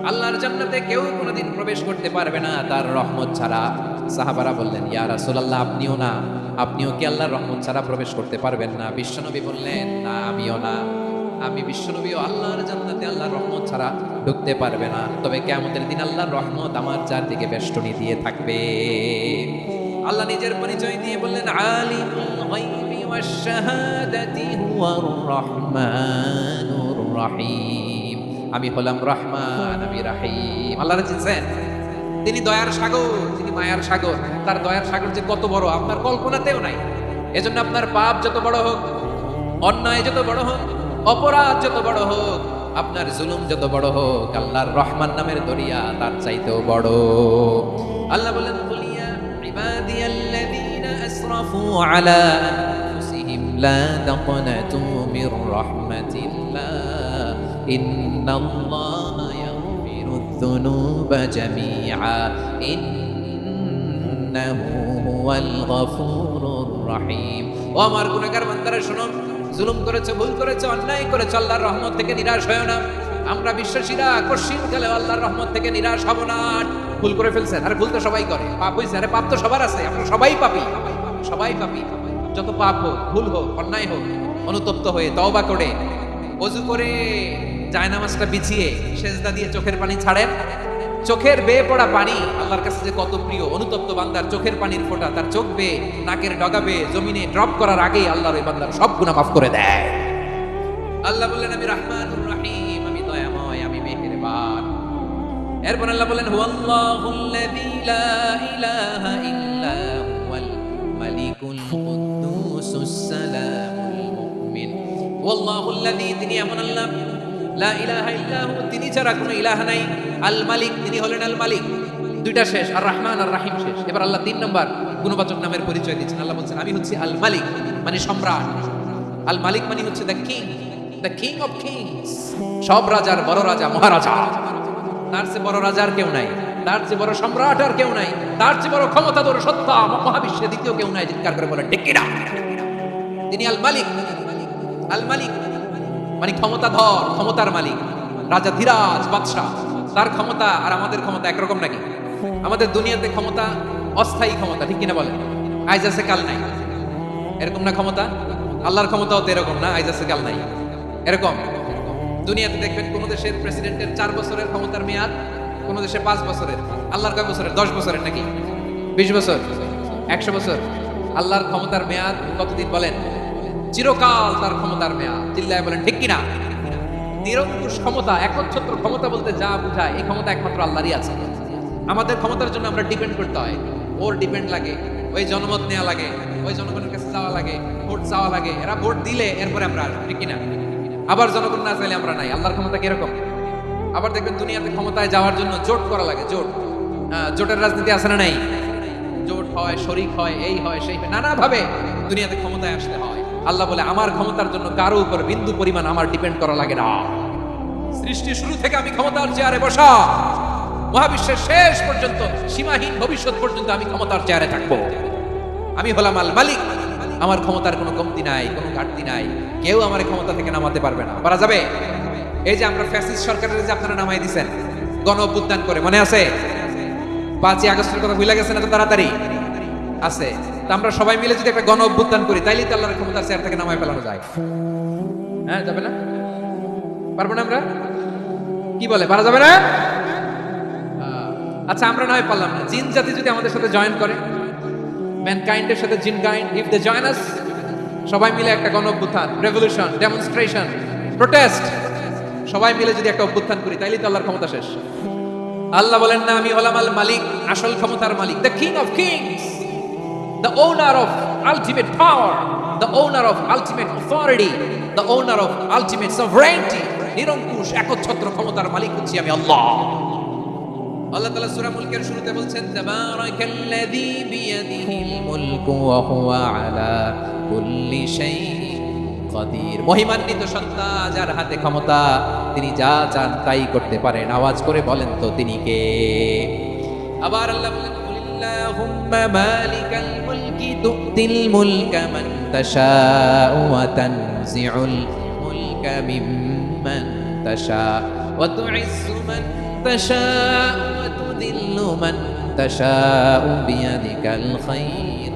আল্লাহর জান্নাতে কেউ কোনোদিন প্রবেশ করতে পারবে না তার রহমত ছাড়া। সাহাবারা বললেন ইয়া রাসূলুল্লাহ আপনিও না, আপনিও কি আল্লাহর রহমত ছাড়া প্রবেশ করতে পারবেন না? বিশ্বনবী বললেন না আমিও না। আমি বিশ্বনবীও আল্লাহর জান্নাতে আল্লাহর রহমত ছাড়া ঢুকতে পারবে না, তবে কিয়ামতের দিন আল্লাহর রহমত আমার চারদিকে বেষ্টনী দিয়ে থাকবে। আল্লাহ নিজের পরিচয় দিয়ে বললেন, আলিমুল গায়বি ওয়াশ শাহাদাতি হুয়ার রহমানুর রহিম। আমি হলাম রহমান, আমি রাহিম। আল্লাহর চিনছেন? তিনি দয়ার সাগর, তিনি মায়ার সাগর। তার দয়ার সাগর যে কত বড় আপনার কল্পনাতেও নাই। এজন্য আপনার পাপ যত বড় হোক, অন্যায় যত বড় হোক, অপরাধ যত বড় হোক, আপনার জুলুম যত বড় হোক, আল্লাহর রহমান নামের দরিয়া তার চাইতেও বড়। আল্লাহ বলেন, কুলিয়া ইবাদিয়াল্লাযীনা আসরাফু আলা আনফুসিহিম লা তাকনাতু মির রাহমাতিল্লাহ ইন্নাল্লাহা ইয়াগফিরুয যুনুবা জামিআ ইন্নাহু হুয়াল গফুরুর রহিম। ও আমার গুনাহগার বান্দারা শোনো, জুলুম করেছে, ভুল করেছে, অন্যায় করেছে, আল্লাহর রহমত থেকে নিরাশ হয় না। আমরা বিশ্বাসীরা কঠিন কালে আল্লাহর রহমত থেকে নিরাশ হব না। ভুল করে ফেলছেন, আরে ভুল তো সবাই করে, পাপ হইছে, আরে পাপ তো সবার আছে, আমরা সবাই পাপী, সবাই পাপী। যত পাপ হোক, ভুল হোক, অন্যায় হোক, অনুতপ্ত হয়ে তওবা করে ওযু করে জায়নামাজটা বিছিয়ে সেজদা দিয়ে চোখের পানি ছাড়েন। চোখের বেয়ে পড়া পানি আল্লাহর কাছে যে কত প্রিয়। অনুতপ্ত বান্দার চোখের পানির ফোঁটা তার চোখ বেয়ে, নাকের ডগা বেয়ে জমিনে ড্রপ করার আগেই আল্লাহর ওই বান্দার সব গুনাহ মাফ করে দেয়। আল্লাহ বললেন, আমি রহমানুর রহিম, আমি দয়াময়, আমি মেহেরবান। এরপর আল্লাহ বললেন, হুয়াল্লাহুল্লাযী লা ইলাহা ইল্লা হুয়াল মালিকুল কুদ্দুসুস সালামুল মুমিন। হুয়াল্লাহুল্লাযী, তিনি এমন আল্লাহ, লা ইলাহা ইল্লা হু, তিনি ছাড়া কোনো ইলাহ নাই। আল মালিক, তিনি হলেন আল মালিক। দুইটা শেষ, আর রহমান আর রাহিম শেষ। এবার আল্লাহ 3 নম্বর গুণবাচক নামের পরিচয় দিচ্ছেন। আল্লাহ বলছেন, আমি হচ্ছি আল মালিক, মানে সম্রাট। আল মালিক মানে হচ্ছে দ্য কিং অফ কিংস, সব রাজার বড় রাজা, মহারাজা। তার চেয়ে বড় রাজার কেউ নাই, তার চেয়ে বড় সম্রাট আর কেউ নাই, তার চেয়ে বড় ক্ষমতাধর সত্তা মহাবিশ্বে দ্বিতীয় কেউ নাই। চিৎকার করে বলেন ঠিক কিনা? তিনি আল মালিক। আল মালিক মানে ক্ষমতাধর, ক্ষমতার মালিক, রাজা ধীরাজ বাদশাহ। তার ক্ষমতা আর আমাদের ক্ষমতা একরকম নাকি? আমাদের দুনিয়াতে ক্ষমতা অস্থায়ী ক্ষমতা, ঠিক কিনা বলেন? আইজ আছে কাল নাই, এরকম না ক্ষমতা? আল্লাহর ক্ষমতাও তো এরকম না, আইজ আছে কাল নাই এরকম। দুনিয়াতে দেখবেন কোন দেশের প্রেসিডেন্টের 4 বছরের ক্ষমতার মেয়াদ, কোন দেশে 5 বছরের। আল্লাহর কয় বছরের? 10 বছরের নাকি 20 বছর, 100 বছর। আল্লাহর ক্ষমতার মেয়াদ কতদিন বলেন? চিরকাল তার ক্ষমতার মেয়াদ। চিল্লায় বলেন ঠিক কিনা? নিরঙ্কুশ ক্ষমতা, একচ্ছত্র ক্ষমতা বলতে যা বোঝায়, এই ক্ষমতা একমাত্র আল্লাহরই আছে। আমাদের ক্ষমতার জন্য আমরা ডিপেন্ড করতে হয়, ওর ডিপেন্ড লাগে, ওই জনমত নেওয়া লাগে, ওই জনগণের কাছে যাওয়া লাগে, ভোট চাওয়া লাগে। এরা ভোট দিলে এরপরে আমরা আসবো, ঠিক কিনা? আবার জনগণ না চাইলে আমরা নাই। আল্লাহর ক্ষমতা কিরকম? আবার দেখবেন দুনিয়াতে ক্ষমতায় যাওয়ার জন্য জোট করা লাগে। জোটের রাজনীতি আছে না নাই? জোট হয়, শরিক হয়, এই হয়, সেই হয়, নানা ভাবে দুনিয়াতে ক্ষমতায় আসতে হয়। আল্লাহ বলে, আমার ক্ষমতার জন্য কারো উপর বিন্দু পরিমাণ আমার ডিপেন্ড করা লাগে না। সৃষ্টি শুরু থেকে আমি ক্ষমতার চেয়ারে বসা, মহাবিশ্বের শেষ পর্যন্ত, সীমাহীন ভবিষ্যৎ পর্যন্ত আমি ক্ষমতার চেয়ারে থাকবো। আমি হলাম আল মালিক। আমার ক্ষমতার কোনো কমতি নাই, কোনো ঘাটতি নাই। কেউ আমার ক্ষমতা থেকে নামাতে পারবে না। পারা যাবে? এই যে আমরা ফ্যাসিস্ট সরকারের যে আপনারা নামাই দিচ্ছেন গণ অভ্যুত্থান করে, মনে আছে? 5ই আগস্টের কথা ভুলে গেছেন এত তাড়াতাড়ি? আছে। তা আমরা সবাই মিলে যদি একটা গণ অভ্যুত্থান করি, তাইলেই তো আল্লাহর ক্ষমতার চেয়ার থেকে নামায় ফেলানো যায়। হ্যাঁ, যাবে না? পারবো না আমরা? কি বলে, পারা যাবে না? আচ্ছা, আমরা নয় পারলাম না, জিন জাতি যদি আমাদের সাথে জয়েন করে, ম্যানকাইন্ডের সাথে জিনকাইন্ড, ইফ দে জয়েন আস, সবাই মিলে একটা গণ অভ্যুত্থান, রেভলিউশন, ডেমনস্ট্রেশন, প্রোটেস্ট, সবাই মিলে যদি একটা অভ্যুত্থান করি, তাইলেই তো আল্লাহর ক্ষমতা শেষ। আল্লাহ বলেন না, আমি হলাম আল মালিক, আসল ক্ষমতার মালিক, the king of kings, the owner of ultimate power, the owner of ultimate authority, the owner of ultimate sovereignty, নিরঙ্কুশ একচ্ছত্র ক্ষমতার মালিক হচ্ছি আমি আল্লাহ। আল্লাহ তাআলা সূরা মুলকের শুরুতে বলছেন, তাবারাকাল্লাযী বিয়াদিহিল মুলকু ওয়া হুয়া আলা কুল্লি শাইইন কাদির। মহিমান্বিত সত্তা, যার হাতে ক্ষমতা, তিনি যা চান তাই করতে পারেন। আওয়াজ করে বলেন তো তিনি কে? আবার আল্লাহ বলেন, আল্লাহুম্মা মালিকাল মুলকি তুতিল মুলকা মান তাশাউ ওয়া তানজিউল মুলকা মিম্মান তাশা ওয়া তুইজ্জু মান তাশাউ ওয়া তুযিল্লু মান তাশাউ বিয়াদিকাল খায়র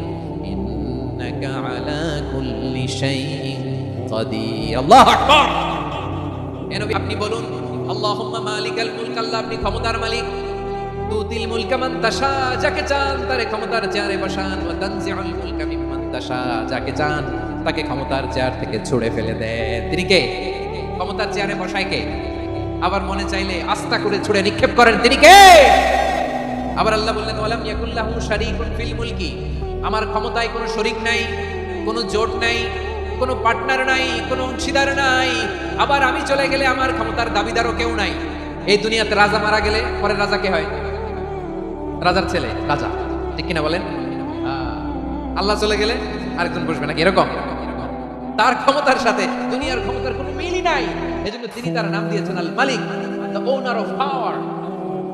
ইন্নাকা আলা কুল্লি শাইইন কাদির। আল্লাহু আকবার। এ নবী আপনি বলুন আল্লাহুম্মা মালিকাল মুলক, আল্লাহ আপনি ক্ষমতার মালিক, তুতিল মুলকা মান তাশা, যাকে চান তারে ক্ষমতার চেয়ারে বসান, ওয়া তানজিউল মুলকা মিম্মান তাশা, যাকে চান তাকে ক্ষমতার চেয়ার থেকে ছুঁড়ে ফেলে দেন। তিনি কে? ক্ষমতার চেয়ারে বসায় কে? আবার মনে চাইলে আস্থা করে ছুঁড়ে নিক্ষেপ করেন, তিনি কে? আবার আল্লাহ বললেন ওয়ালাম ইয়াকুল্লাহু শারীকুন ফিল মুলকি, আমার ক্ষমতায় কোনো শরীক নাই, কোনো জোট নাই, কোনো পার্টনার নাই, কোনো অংশীদার নাই। আবার আমি চলে গেলে আমার ক্ষমতার দাবিদারও কেউ নাই। এই দুনিয়াতে রাজা মারা গেলে পরে রাজা কে হয়? রাজার ছেলে রাজা, ঠিক কিনা বলেন? আল্লাহ চলে গেলে আরেকজন বসবে নাকি এরকম? তার ক্ষমতার সাথে দুনিয়ার ক্ষমতার কোনো মিলই নাই। এজন্য তিনি তার নাম দিয়েছেন আল মালিক, the owner of power,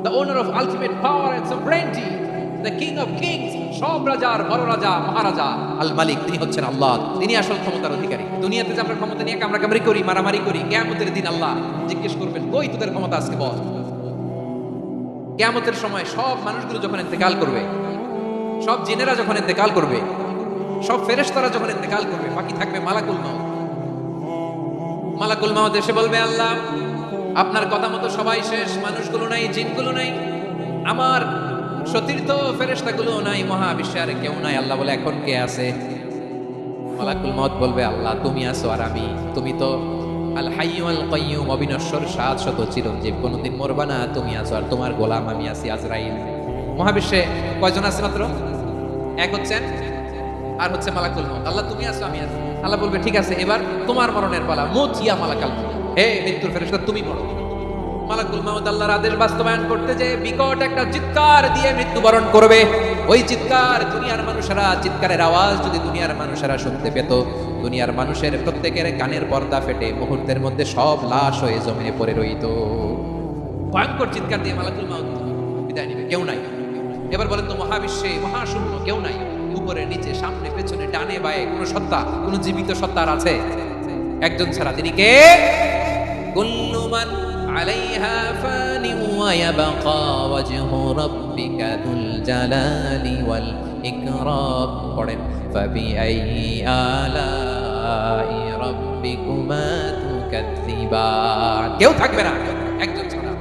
the owner of ultimate power and sovereignty, the king of kings, সব রাজার বড় রাজা, মহারাজা আল মালিক, তিনি হচ্ছেন আল্লাহ। তিনি আসল ক্ষমতার অধিকারী। দুনিয়াতে যে আমরা ক্ষমতা নিয়ে কামড়াকামড়ি করি, মারামারি করি, কিয়ামতের দিন আল্লাহ জিজ্ঞেস করবেন কই তোদের ক্ষমতা আজকে বল। কিয়ামতের সময় সব মানুষগুলো যখন ইন্তেকাল করবে, সব জিনেরা যখন ইন্তেকাল করবে, সব ফেরেশতারা যখন ইন্তেকাল করবে, বাকি থাকবে মালাকুল মাউত। মালাকুল মাউত এসে বলবে আল্লাহ আপনার কথা মতো সবাই শেষ, মানুষগুলো নাই, জিনগুলো নাই, আমার সতীর্থ ফেরেশতাগুলো নাই, মহাবিশ্বে আর কেউ নাই। আল্লাহ বলে এখন কে আছে? মালাকুল মাউত বলবে আল্লাহ তুমি আছো আর আমি। তুমি তো আল হাইয়্যু আল কাইয়্যুম, অবিনশ্বর, শাশ্বত, চিরঞ্জীব, কোনোদিন মরবা না, তুমি আছো আর তোমার গোলাম আমি আছি আজরাইল। মহাবিশ্বে কয়জন আছে মাত্র? এক হচ্ছেন আর হচ্ছে মালাকুল মাউত। আল্লাহ তুমি আছো আমি আছি। আল্লাহ বলবে ঠিক আছে এবার তোমার মরণের পালা, মুত ইয়া মালাকাল মাউত, হে মৃত্যুর ফেরেশতা তুমি মরো। মালাকুল মাউত আল্লাহর আদেশ বাস্তবায়ন করতে যে বিকট একটা চিৎকার দিয়ে মৃত্যুবরণ করবে। ওই চিৎকার দুনিয়ার মানুষেরা, চিৎকারের আওয়াজ যদি দুনিয়ার মানুষেরা শুনতে পেত, দুনিয়ার মানুষের প্রত্যেকের কানের পর্দা ফেটে মুহূর্তের মধ্যে সব লাশ হয়ে জমিনে পড়ে রইত। ভয়ঙ্কর চিৎকার দিয়ে মালাকুল মাউত বিদায় নেবে, কেউ নাই। এবার বলেন তো মহাবিশ্বে মহাশূন্য কেউ নাই, উপরে নিচে সামনে পেছনে ডানে বায়ে কোনো সত্তা, কোনো জীবিত সত্তার আছে? একজন ছাড়া, তিনি কে? কুল্লু মান আলাইহা ফানি ওয়া ইয়াবকা ওয়াজহু রাব্বিকা যুল জালালি ওয়াল ইকরাম। পড়েন ফাবিআইয়ি আলাই রাব্বিকুমা তুকাযযিবান। কেউ থাকবে না একজন ছাড়া,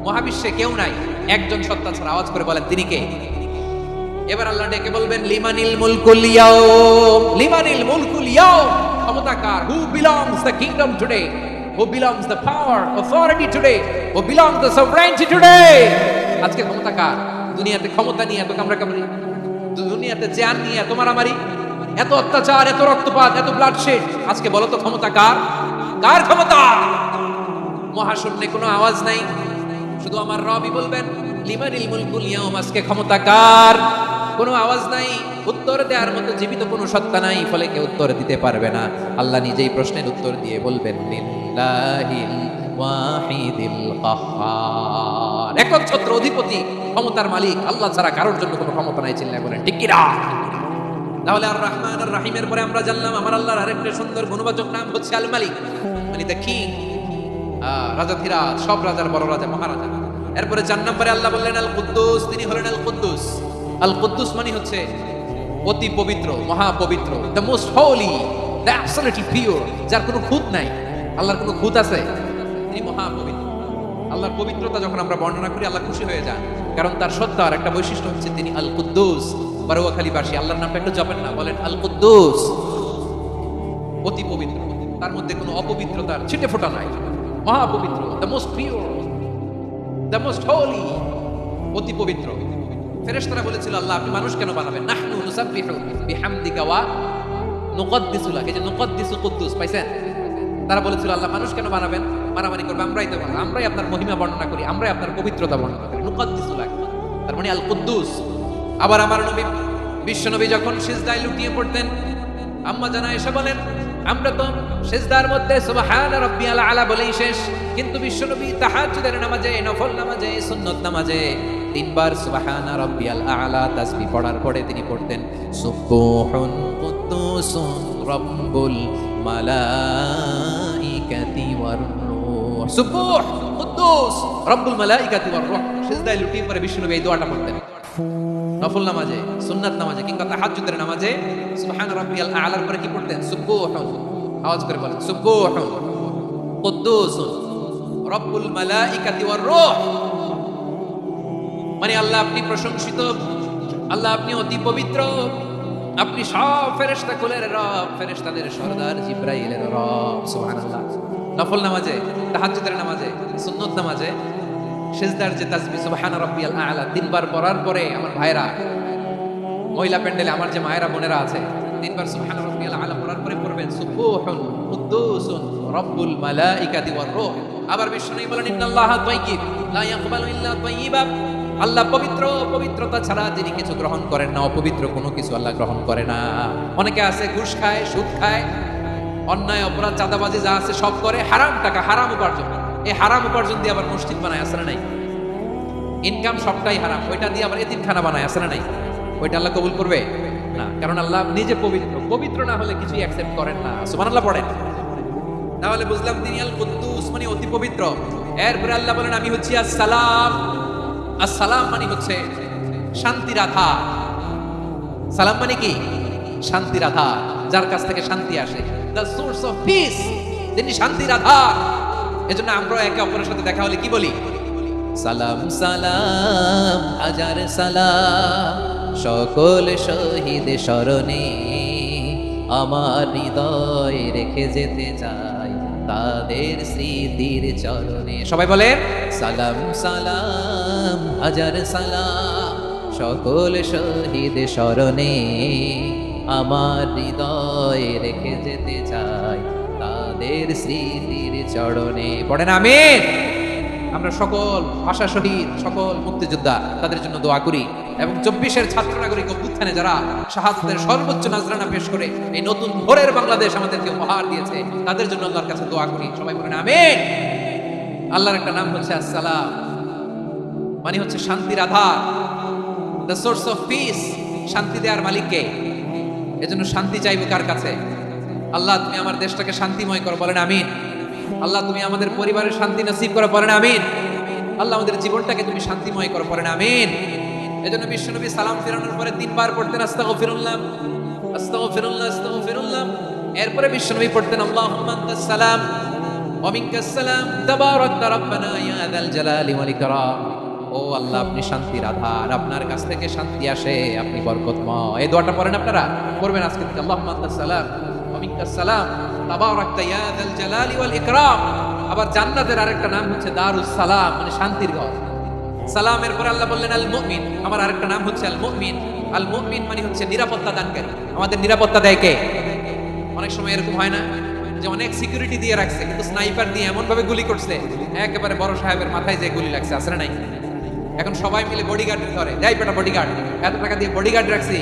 মহাবিশ্বে কেউ নাই, একজন সত্তা ছাড়া। আওয়াজ করে বলেন তিনি কে? এবার আল্লাহ ডেকে বলবেন লিমানিল মুলকুল ইয়াউম, লিমানিল মুলকুল ইয়াউম, ক্ষমতা কার? Who belongs the kingdom today, who belongs the power authority today, who belongs the sovereignty today. আজকে ক্ষমতা কার? দুনিয়াতে ক্ষমতা নিয়ে এত কামড়াকামড়ি, দুনিয়াতে জান নিয়ে এত মারামারি, এত অত্যাচার, এত রক্তপাত, এত ব্লাডশেড, আজকে বলো তো ক্ষমতা কার? কার ক্ষমতা? মহাশূন্যে কোনো আওয়াজ নাই, শুধু আমার রবই বলবেন লিমানিল মুলকুল ইয়াউম, আজকে ক্ষমতা কার? কোনো আওয়াজ নাই, উত্তর দেওয়ার মতো জীবিত কোনো সত্তা নাই, ফলে কেউ উত্তর দিতে পারবে না। আল্লাহ নিজেই প্রশ্নের উত্তর দিয়ে বলবেন লিল্লাহিল ওয়াহিদিল কাহ্হার, একচ্ছত্র অধিপতি, ক্ষমতার মালিক আল্লাহ ছাড়া কারোর জন্য কোনো ক্ষমতা নাই। চিল্লায় বলেন ঠিক কি না? তাহলে আর রহমান আর রহিমের পরে আমরা জানলাম আমার আল্লাহর আরেকটা সুন্দর গুণবাচক নাম হচ্ছে আল মালিক, মানে দ্য কিং, রাজাধিরাজ, সব রাজার বড় রাজা, মহারাজা। এরপরে 4 নম্বরে আল্লাহ বললেন আল কুদ্দুস, তিনি হলেন আল কুদ্দুস। আল কুদ্দুস মানে হচ্ছে অতি পবিত্র, মহাপবিত্র, the most holy, the absolutely pure, যার কোনো খুঁত নাই। আল্লাহর কোনো খুঁত আছে? তিনি মহাপবিত্র। আল্লাহর পবিত্রতা যখন আমরা বর্ণনা করি আল্লাহ খুশি হয়ে যান, কারণ তার সত্তার একটা বৈশিষ্ট্য হচ্ছে তিনি আল কুদ্দুস। বারোয়াখালীবাসী আল্লাহর নামটা একটু জপেন না, বলেন আল কুদ্দুস, অতি পবিত্র, তার মধ্যে কোনো অপবিত্রতার ছিটে ফোঁটা নাই, মহাপবিত্র, the most pure, the most holy, অতি পবিত্র। ফেরেশতারা বলেছিল আল্লাহ আপনি মানুষ কেন বানাবেন? নাহনু নুসাব্বিহু বিহামদিকা ওয়া নুকদ্দিসু লাক, এই যে নুকদ্দিসু কুদ্দুস পাইছেন? তারা বলেছিল আল্লাহ মানুষ কেন বানাবেন? মারামারি করবে, আমরাই তো বানাবো, আমরাই আপনার মহিমা বর্ণনা করি, আমরাই আপনার পবিত্রতা বর্ণনা করি, নুকদ্দিসু লাক, তার মানে আল কুদ্দুস। আবার আমার নবী বিশ্ব নবী যখন সিজদায় লুটিয়ে পড়তেন, আম্মা জানা এসে বলেন আমরা তো সিজদার মধ্যে সুবহান রাব্বিয়াল আলা বলেই শেষ, কিন্তু বিশ্ব নবী তাহাজ্জুদের নামাজে, নফল নামাজে, সুন্নত নামাজে 3 বার সুবহান রাব্বিয়াল আলা তাসবিহ পড়ার পরে তিনি পড়তেন সুবহুন কুদ্দুসুন রাব্বুল মালাইকাতি ওয়ার রূহ, সুবহ কুদ্দুস রাব্বুল মালাইকাতি ওয়ার রূহ। সিজদায় লুটিয়ে পড়ে বিশ্ব নবী এই দোয়াটা পড়তেন নফল নামাজে, সুন্নাত নামাজে কিংবা তাহাজ্জুদের নামাজে। সুবহান রাব্বিয়াল আলার পরে কি পড়তেন? সুবহুন, আওয়াজ করে বলেন সুবহুন কুদ্দুসুন রব্বুল মালাইকাতি ওয়ার রূহ, মানে আল্লাহ আপনি প্রশংসিত, আল্লাহ আপনি অতি পবিত্র, আপনি সব ফেরেশতা কুলের রব, ফেরেশতাদের সরদার জিবরাইলের রব। সুবহানাল্লাহ। নফল নামাজে, তাহাজ্জুদের নামাজে, সুন্নত নামাজে সিজদার যে তাসবিহ সুবহান রাব্বিয়াল আ'লা তিনবার পড়ার পরে আমার ভাইরা, মহিলা প্যান্ডেলে আমার যে মায়েরা বোনেরা আছে, তিনবার সুবহান রাব্বিয়াল আ'লা পড়ার পরে পড়বেন সুবহুন কুদ্দুসুন রব্বুল মালাইকাতি ওয়ার রূহ। আবার বিষ্ণু বলেন ইন্নাল্লাহা তাইয়্যিব লা ইয়াকবালু ইল্লা তাইয়্যিবা, আল্লাহ পবিত্র, পবিত্রতা ছাড়া তিনি কিছু গ্রহণ করেন না, অপবিত্র কোনো কিছু আল্লাহ গ্রহণ করে না। অনেকে আছে ঘুষ খায়, সুদ খায়, অন্যায় অপরাধ চাঁদাবাজি যা আছে সব করে, হারাম টাকা, হারাম উপার্জন, এই হারাম উপার্জন দিয়ে আবার মসজিদ বানায়, আসে না নাই? ইনকাম সবটাই হারাম, ওইটা দিয়ে আবার এতিমখানা বানায়, আসে না নাই? ওইটা আল্লাহ কবুল করবে না, কারণ আল্লাহ নিজে পবিত্র, পবিত্র না হলে কিছুই অ্যাকসেপ্ট করেন না। সুবহানাল্লাহ পড়েন। তাহলে বুঝলাম তিনি আল কুদ্দুস মানে অতি পবিত্র। এরপরে আল্লাহ বলেন আমি হচ্ছি আসসালাম। আসসালাম মানে হচ্ছে শান্তির আধার। সালাম মানে কি? শান্তির আধার, যার কাছ থেকে শান্তি আসে, দ্য সোর্স অফ পিস, তিনি শান্তির আধার। এজন্য আমরা একে অপরের সাথে দেখা হলে কি বলি? সালাম সালাম হাজার সালাম, সকল শহীদ স্মরণে আমার হৃদয় রেখে যেতে চাই তাদের স্মৃতির চরণে। সবাই বলেন সালাম সালাম হাজার সালাম, সকল শহীদ স্মরণে আমার হৃদয় রেখে যেতে চাই তাদের স্মৃতির চরণে। পড়েন আমিন। আমরা সকল ভাষা শহীদ, সকল মুক্তিযোদ্ধা, তাদের জন্য দোয়া করি, এবং 24-এর ছাত্র নাগরিক অভ্যুত্থানে যারা শাহাদাতের সর্বোচ্চ নাজরানা পেশ করে এই নতুন ভোরের বাংলাদেশ আমাদেরকে উপহার দিয়েছে, তাদের জন্য আল্লাহর কাছে দোয়া করি। সবাই বলেন আমিন। আল্লাহর একটা নাম হচ্ছে আসসালাম, মানে হচ্ছে শান্তির আধার, দ্য সোর্স অফ পিস, শান্তি দেওয়ার মালিককে। এজন্য শান্তি চাইবো কার কাছে? আল্লাহ তুমি আমার দেশটাকে শান্তিময় করো, বলেন আমিন। আল্লাহ তুমি আমাদের পরিবারের শান্তি নসিব করো, পড়েন আমিন। আল্লাহ আমাদের জীবনটাকে তুমি শান্তিময় করো, পড়েন আমিন। এজন্য বিশ্বনবী সালাম ফেরানোর পরে 3 বার পড়তেন আস্তাগফিরুল্লাহ আস্তাগফিরুল্লাহ আস্তাগফিরুল্লাহ। এরপরে বিশ্বনবী পড়তেন আল্লাহুম্মা আনতাস সালাম ওয়া মিনকাস সালাম তাবারাকতা রাব্বানা ইয়া যাল জালালি ওয়াল ইকরাম। ও আল্লাহ আপনি শান্তির আধার, আপনার কাছ থেকে শান্তি আসে, আপনি বরকতময়। এই দোয়াটা পড়েন আপনারা, পড়বেন আজকে থেকে আল্লাহুম্মা আনতাস সালাম ওয়া মিনকাস সালাম তাবারাকতা ইয়া যাল জালালি ওয়াল ইকরাম। আবার জান্নাতের আরেকটা নাম হচ্ছে দারুস সালাম, মানে শান্তির ঘর। সালামের পর আল্লাহ বললেন আল মুমিন, আমার আরেকটা নাম হচ্ছে আল মুমিন। আল মুমিন মানে হচ্ছে নিরাপত্তা দানকারী। আমাদের নিরাপত্তা দেয় কে? অনেক সময় এরকম হয় না যে অনেক সিকিউরিটি দিয়ে রাখছে, কিন্তু স্নাইপার দিয়ে এমন ভাবে গুলি করছে একেবারে বড় সাহেবের মাথায় যে গুলি লাগছে, আসলে নাই? এখন সবাই মিলে বডিগার্ড ধরে, দেয় পেটা বডিগার্ড, এত টাকা দিয়ে বডিগার্ড রাখছি,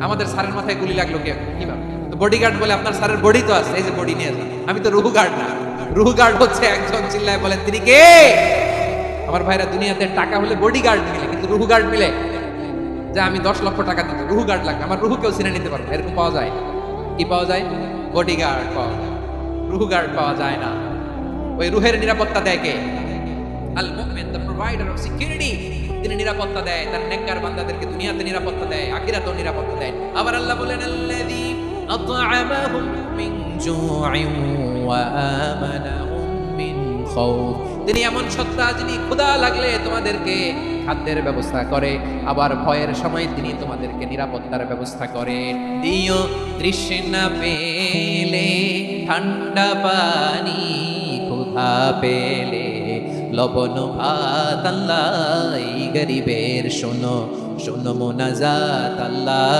আমাদের স্যারের মাথায় গুলি লাগলো কে কিভাবে? তো বডিগার্ড বলে আপনার স্যারের বডি তো আছে, এই যে বডি নিয়ে যান। আমি তো রুহু গার্ড না, রুহু গার্ড হচ্ছে একজন, চিল্লায় বলেন তিনি কে? আমার ভাইরা, দুনিয়াতে টাকা হলে বডিগার্ড মিলে, কিন্তু রুহু গার্ড মিলে যে আমি 10 লক্ষ টাকা দিতে রুহু গার্ড লাগবে, আমার রুহু কেউ চিনে নিতে পারবে, এরকম পাওয়া যায়? কি পাওয়া যায়? বডিগার্ড পাওয়া যায়, রুহু গার্ড পাওয়া যায় না। ওই রুহের নিরাপত্তা দেয় কে? আল মুমিন, দ্য প্রোভাইডার অফ সিকিউরিটি। তিনি নিরাপত্তা দেয়, তার নেককার বান্দাদেরকে দুনিয়াতে নিরাপত্তা দেয়, আখিরাতেও নিরাপত্তা দেয়। আবার আল্লাহ বলেন আল্লাযী আত'আমাহুম মিন জু'ইন ওয়া আমানাহুম মিন খাউফ। তিনি এমন সত্তা যিনি ক্ষুধা লাগলে তোমাদেরকে খাদ্যের ব্যবস্থা করে, আবার ভয়ের সময় তিনি তোমাদেরকে নিরাপত্তার ব্যবস্থা করেন। দিও তৃষ্ণা পেলে ঠান্ডা পানি, ক্ষুধা পেলে লবণ ভাত, আল্লাহ এই গরিবের শোনো শোনো মোনাজাত, আল্লাহ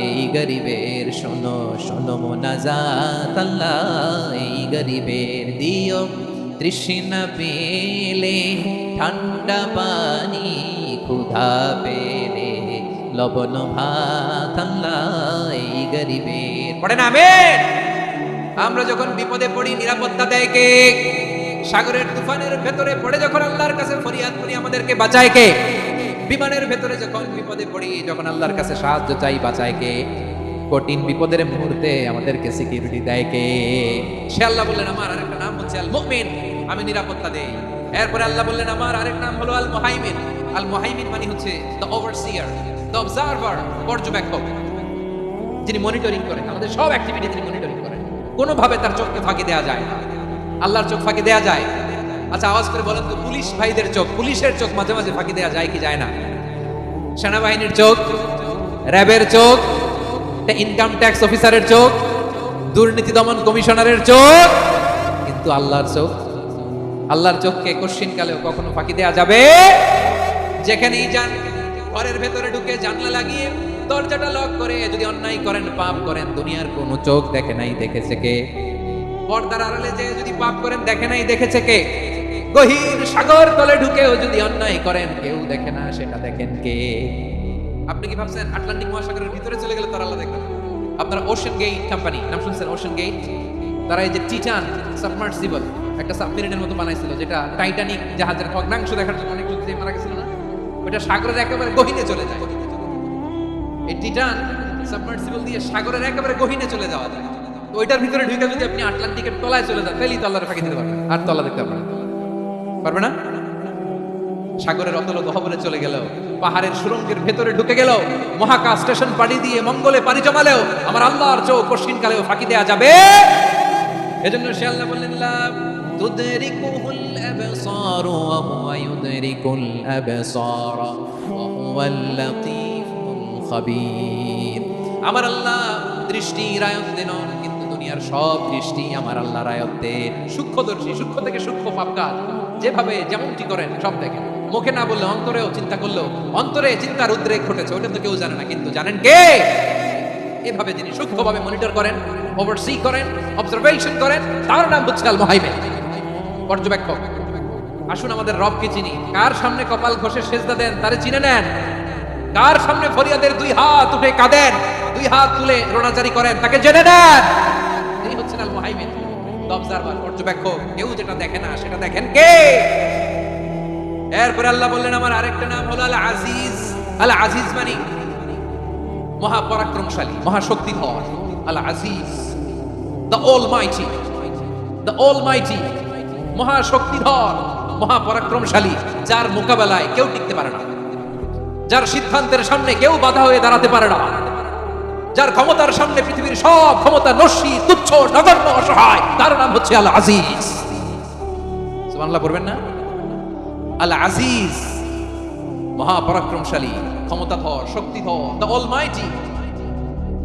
এই গরিবের শোনো শোনো মোনাজাত, আল্লাহ এই গরিবের। দিও তৃষ্ণা পেলে ঠান্ডা পানি, ক্ষুধা পেলে লবণ ভাত, আল্লাহ এই গরিবের। পড়েন আমিন। আমরা যখন বিপদে পড়ি নিরাপত্তা দেয় কে? সাগরের তুফানের ভেতরে পড়ে যখন আল্লাহর কাছে ফরিয়াদ করি আমাদেরকে বাঁচায় কে? বিমানের ভেতরে যখন বিপদে পড়ি, যখন আল্লাহর কাছে সাহায্য চাই, বাঁচায় কে? কঠিন বিপদের মুহূর্তে আমাদেরকে সিকিউরিটি দেয় কে? সে আল্লাহ বললেন আমার আরেকটা নাম হচ্ছে আল মুমিন, আমি নিরাপত্তা দেই। এরপরে আল্লাহ বললেন আমার আরেক নাম হলো আল মুহাইমিন। আল মুহাইমিন মানে হচ্ছে দ্য ওভারসিয়ার, দ্য অবজারভার, পর্যবেক্ষক, যিনি মনিটরিং করেন আমাদের সব অ্যাক্টিভিটি, তিনি মনিটরিং করেন। কোনোভাবে তার চোখকে ফাঁকি দেওয়া যায় না। আল্লাহর চোখ ফাঁকি দেওয়া যায়? আচ্ছা আওয়াজ করে বলেন তো, পুলিশ ভাইদের চোখ, পুলিশের চোখ মাঝে মাঝে ফাঁকি দেওয়া যায় কি যায় না? সেনাবাহিনীর চোখ, র্যাবের চোখ, ইনকাম ট্যাক্স অফিসারের চোখ, দুর্নীতি দমন কমিশনারের চোখ, কিন্তু আল্লাহর চোখ, আল্লাহর চোখকে কোশ্চিন কালেও কখনো ফাঁকি দেওয়া যাবে? যেখানেই যান, ঘরের ভেতরে ঢুকে জানলা লাগিয়ে দরজাটা লক করে যদি অন্যায় করেন, পাপ করেন, দুনিয়ার কোনো চোখ দেখে নাই, দেখেছে কে? পর্দার আড়ালে যে যদি পাপ করেন, দেখে নাই, দেখেছে কে? গহীর সাগর তলে ঢুকেও যদি অন্যায় করেন, কেউ দেখে না, সেটা দেখেন কে? আপনি কি ভাবছেন আটলান্টিক মহাসাগরের ভিতরে চলে গেলে তারা আল্লাহ দেখবেন? আপনারা ওশান গেট কোম্পানি নাম শুনছেন? ওশান গেট, তারা এই যে টিটান সাবমার্সিবল একটা সাবমেরিনের মতো বানাইছিল, যেটা টাইটানিক জাহাজের ভগ্নাংশ দেখার জন্য অনেক লোক যে মারা গেছিল না, ওটা সাগরের একেবারে গহীনে চলে যায়। এই টিটান সাবমার্সিবল দিয়ে সাগরের একেবারে গহীনে চলে যাওয়া যায়। তো ওইটার ভিতরে ঢুকে যদি আপনি আটলান্টিকের তলায় চলে যান, তাহলেই তো আল্লাহর ফাঁকি দিতে পারবেন, আর তলা দেখতে পারবে না। সাগরের অতল গহ্বরে চলে গেলেও, পাহাড়ের সুরঙ্গের ভেতরে ঢুকে গেলেও, মহাকাশ স্টেশন পাড়ি দিয়ে মঙ্গলে পাড়ি জমালেও আমার আল্লাহর চোখ কঠিন কালেও ফাঁকি দেয়া যাবে? এজন্য সে আল্লাহ বললেন, লা তুদরিকুহুল আবসার ওয়া হুয়া ইউদরিকুল আবসার ওয়া হুয়াল লাতীফুল খাবীর। আমার আল্লাহ দৃষ্টির আয়ত্তে নন, কিন্তু দুনিয়ার সব দৃষ্টি আমার আল্লাহর আয়ত্তে। সূক্ষ্মদর্শী, সূক্ষ্ম থেকে সূক্ষ্ম পাপ কাজ যেভাবে যেমনটি করেন সব দেখেন। মুখে না বললে অন্তরেও চিন্তা করলেও অন্তরে চিন্তার উদ্রেক ঘটেছে, ওটা তো কেউ জানে না, কিন্তু জানেন কে? এভাবে যিনি সূক্ষ্মভাবে মনিটর করেন, ওভারসি করেন, অবজারভেশন করেন, তার নাম হচ্ছে আল মুহাইমিন, পর্যবেক্ষক। আসুন আমাদের রবকে চিনি। কার সামনে কপাল ঘষে সেজদা দেন তারে চিনে নেন। কার সামনে ফরিয়াদের দুই হাত উঠে কাঁদেন, দুই হাত তুলে রোনাজারি করেন, তাকে জেনে নেন। এই হচ্ছেন আল মুহাইমিন, অবজারভার, পর্যবেক্ষক। কেউ যেটা দেখে না সেটা দেখেন কে? এরপরে আল্লাহ বললেন আমার আরেকটা নাম হলো আল আজিজ। আল আজিজ মানে মহাপরাক্রমশালী, মহাশক্তিধর। আল আজিজ, দ্য অলমাইটি, দ্য অলমাইটি, মহাশক্তিধর, মহাপরাক্রমশালী, যার মোকাবেলায় কেউ টিকতে পারে না, যার সিদ্ধান্তের সামনে কেউ বাধা হয়ে দাঁড়াতে পারে না, যার ক্ষমতার সামনে পৃথিবীর সব ক্ষমতা নস্যি, তুচ্ছ, নগণ্য, অসহায়, তার নাম হচ্ছে আল আজিজ। সুবহানাল্লাহ পড়বেন না? আল আজিজ, মহাপরাক্রমশালী, ক্ষমতাধর, শক্তিধর, দ্য অলমাইটি,